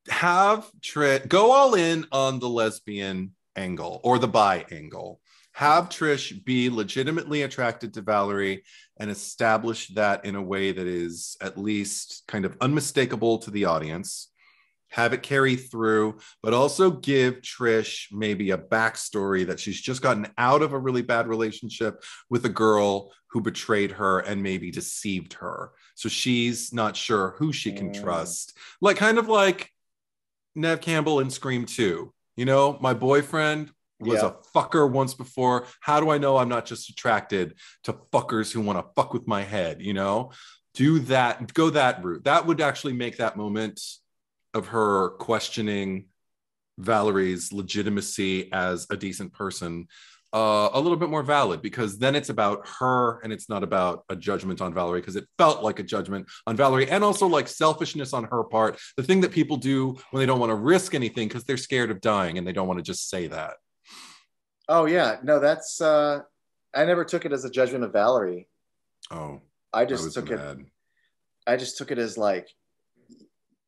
have Trish go all in on the lesbian angle or the bi angle. Have Trish be legitimately attracted to Valerie and establish that in a way that is at least kind of unmistakable to the audience. Have it carry through, but also give Trish maybe a backstory that she's just gotten out of a really bad relationship with a girl who betrayed her and maybe deceived her. So she's not sure who she can trust. Kind of like Neve Campbell in Scream 2. My boyfriend was a fucker once before. How do I know I'm not just attracted to fuckers who want to fuck with my head? Do that, go that route. That would actually make that moment of her questioning Valerie's legitimacy as a decent person a little bit more valid, because then it's about her and it's not about a judgment on Valerie, because it felt like a judgment on Valerie and also selfishness on her part, the thing that people do when they don't want to risk anything because they're scared of dying and they don't want to just say that. Oh yeah, no, that's I never took it as a judgment of Valerie. Oh, I I just was took mad. I just took it as like,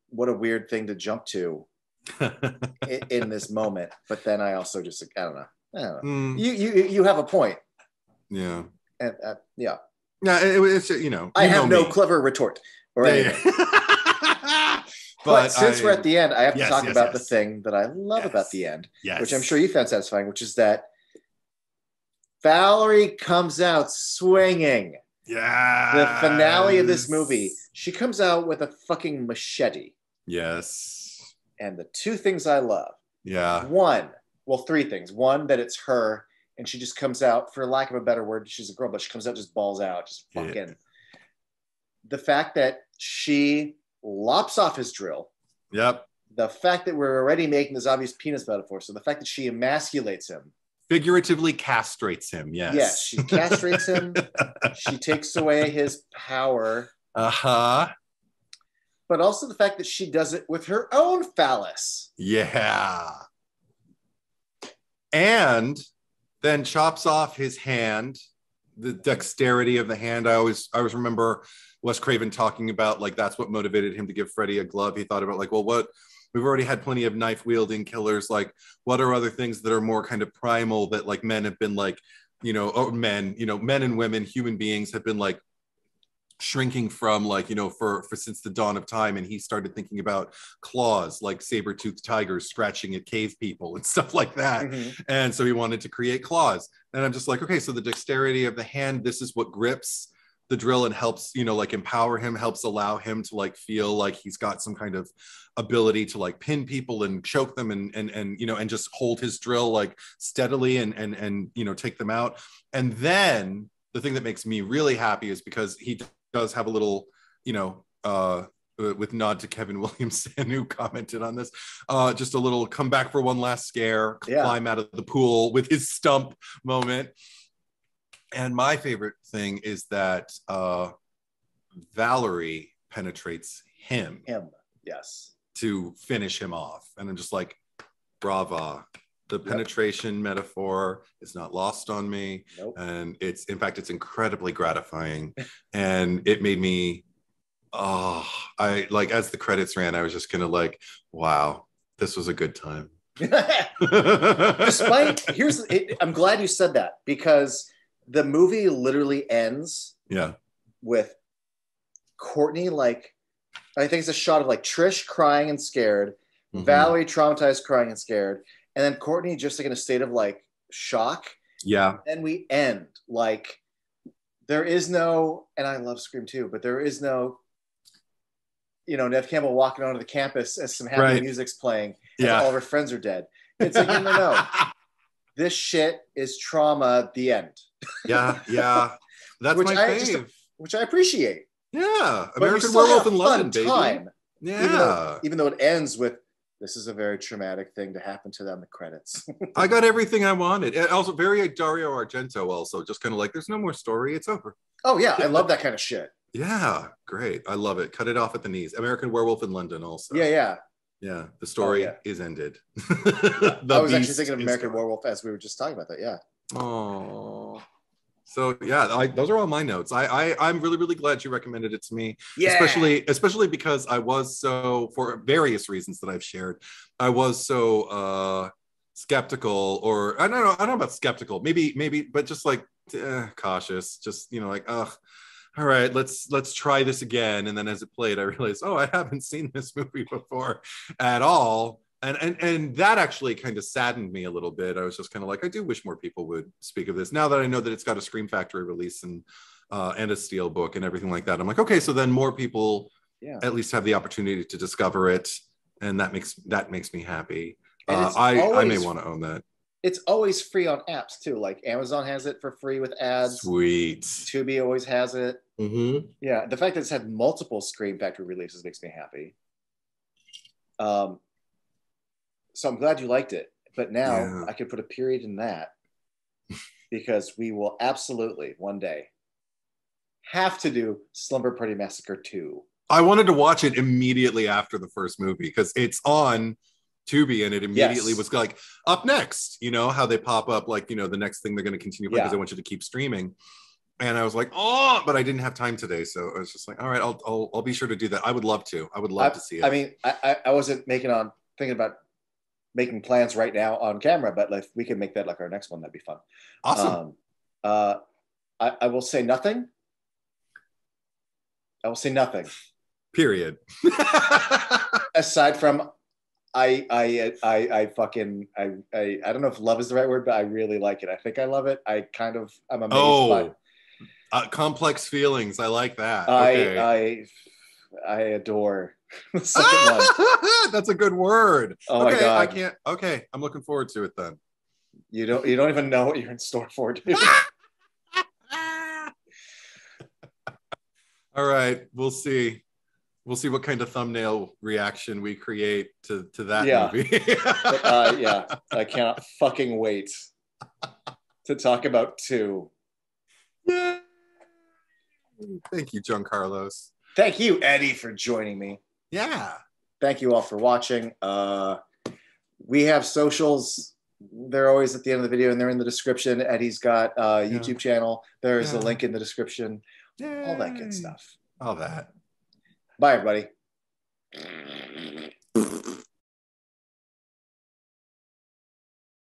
what a weird thing to jump to in this moment. But then I also just, I don't know. I don't know. Mm, You have a point. yeah. And, yeah. Yeah, it's I you know have no me. clever retort or Yeah, anything. yeah. But But since we're at the end, I have to yes, talk yes, about the yes, thing that I love about yes, the end, which I'm sure yes. you found satisfying, which is that Valerie comes out swinging. The finale of this movie, Yes. she comes out with a fucking machete. Yes. And the two things I love, Yeah. one, well, three things. One, that it's her, and she just comes out, for lack of a better word, she's a girl, but she comes out just balls out, just Yeah. fucking. The fact that she lops off his drill, Yep. the fact that we're already making this obvious penis metaphor, so the fact that she emasculates him. Figuratively castrates him, Yes, yes. she castrates him. She takes away his power. Uh-huh. But also the fact that she does it with her own phallus. Yeah. And then chops off his hand, the dexterity of the hand. I always remember Wes Craven talking about, like, that's what motivated him to give Freddy a glove. He thought about, like, well, what, we've already had plenty of knife wielding killers. Like, what are other things that are more kind of primal that, like, men have been, like, men and women, human beings have been, like, shrinking from, like, for since the dawn of time. And he started thinking about claws, like saber-toothed tigers scratching at cave people and stuff like that. Mm-hmm. And so he wanted to create claws. And I'm just like, okay, so the dexterity of the hand, this is what grips the drill and helps, like, empower him, helps allow him to, like, feel like he's got some kind of ability to, like, pin people and choke them and just hold his drill, like, steadily and take them out. And then the thing that makes me really happy is because he does have a little, with nod to Kevin Williamson, who commented on this, just a little come back for one last scare, climb out of the pool with his stump moment. And my favorite thing is that Valerie penetrates him. Yes. To finish him off. And I'm just like, brava. The penetration metaphor is not lost on me. Nope. And it's incredibly gratifying. And it made me, I like, as the credits ran, I was just kind of like, wow, this was a good time. I'm glad you said that, because the movie literally ends with Courtney, like, I think it's a shot of, like, Trish crying and scared, Valerie traumatized, crying and scared, and then Courtney just, like, in a state of, like, shock. Yeah. And we end, like, there is no, and I love Scream too, but there is no, Nev Campbell walking onto the campus as some happy music's playing, as all of her friends are dead. It's like, no. This shit is trauma, the end. Yeah. That's my fave. Which I appreciate. Yeah. American Werewolf in London, baby. Time. Yeah. Even though it ends with, this is a very traumatic thing to happen to them in the credits. I got everything I wanted. And also very Dario Argento, also just kind of like, there's no more story. It's over. Oh, yeah. I love that kind of shit. Yeah. Great. I love it. Cut it off at the knees. American Werewolf in London also. Yeah. Yeah. The story is ended. I was actually thinking of American Werewolf as we were just talking about that. Yeah. Oh. So yeah, those are all my notes. I'm really, really glad you recommended it to me. Yeah. Especially because I was so, for various reasons that I've shared, I was so skeptical, or I don't know about skeptical, maybe, but just like cautious, just like, ugh. All right, let's try this again. And then as it played, I realized, I haven't seen this movie before at all. And that actually kind of saddened me a little bit. I was just kind of like, I do wish more people would speak of this. Now that I know that it's got a Scream Factory release and a steel book and everything like that, I'm like, okay, so then more people at least have the opportunity to discover it, and that makes me happy. I may want to own that. It's always free on apps too. Like Amazon has it for free with ads. Sweet. Tubi always has it. Mm-hmm. Yeah, the fact that it's had multiple Scream Factory releases makes me happy. So I'm glad you liked it. But now I could put a period in that, because we will absolutely one day have to do Slumber Party Massacre 2. I wanted to watch it immediately after the first movie because it's on Tubi, and it immediately Yes. was like up next. You know how they pop up like, you know, the next thing they're going to continue playing because they want you to keep streaming. And I was like, oh, but I didn't have time today, so I was just like, all right, I'll be sure to do that. I would love to. I would love to see it. I mean, I wasn't thinking about making plans right now on camera, but like we can make that like our next one. That'd be fun. Awesome. I will say nothing. I will say nothing. Period. Aside from I don't know if love is the right word, but I really like it. I think I love it. I'm amazed by complex feelings. I like that. Okay. I adore the second one. That's a good word. Oh my God. I can't. Okay. I'm looking forward to it then. You don't even know what you're in store for, dude. All right. We'll see. We'll see what kind of thumbnail reaction we create to that movie. But, yeah. I cannot fucking wait to talk about 2. Yeah. Thank you, Giancarlos. Thank you, Eddie, for joining me. Yeah. Thank you all for watching. We have socials. They're always at the end of the video, and they're in the description. Eddie's got a YouTube channel. There's a link in the description. Yay. All that good stuff. All that. Bye, everybody.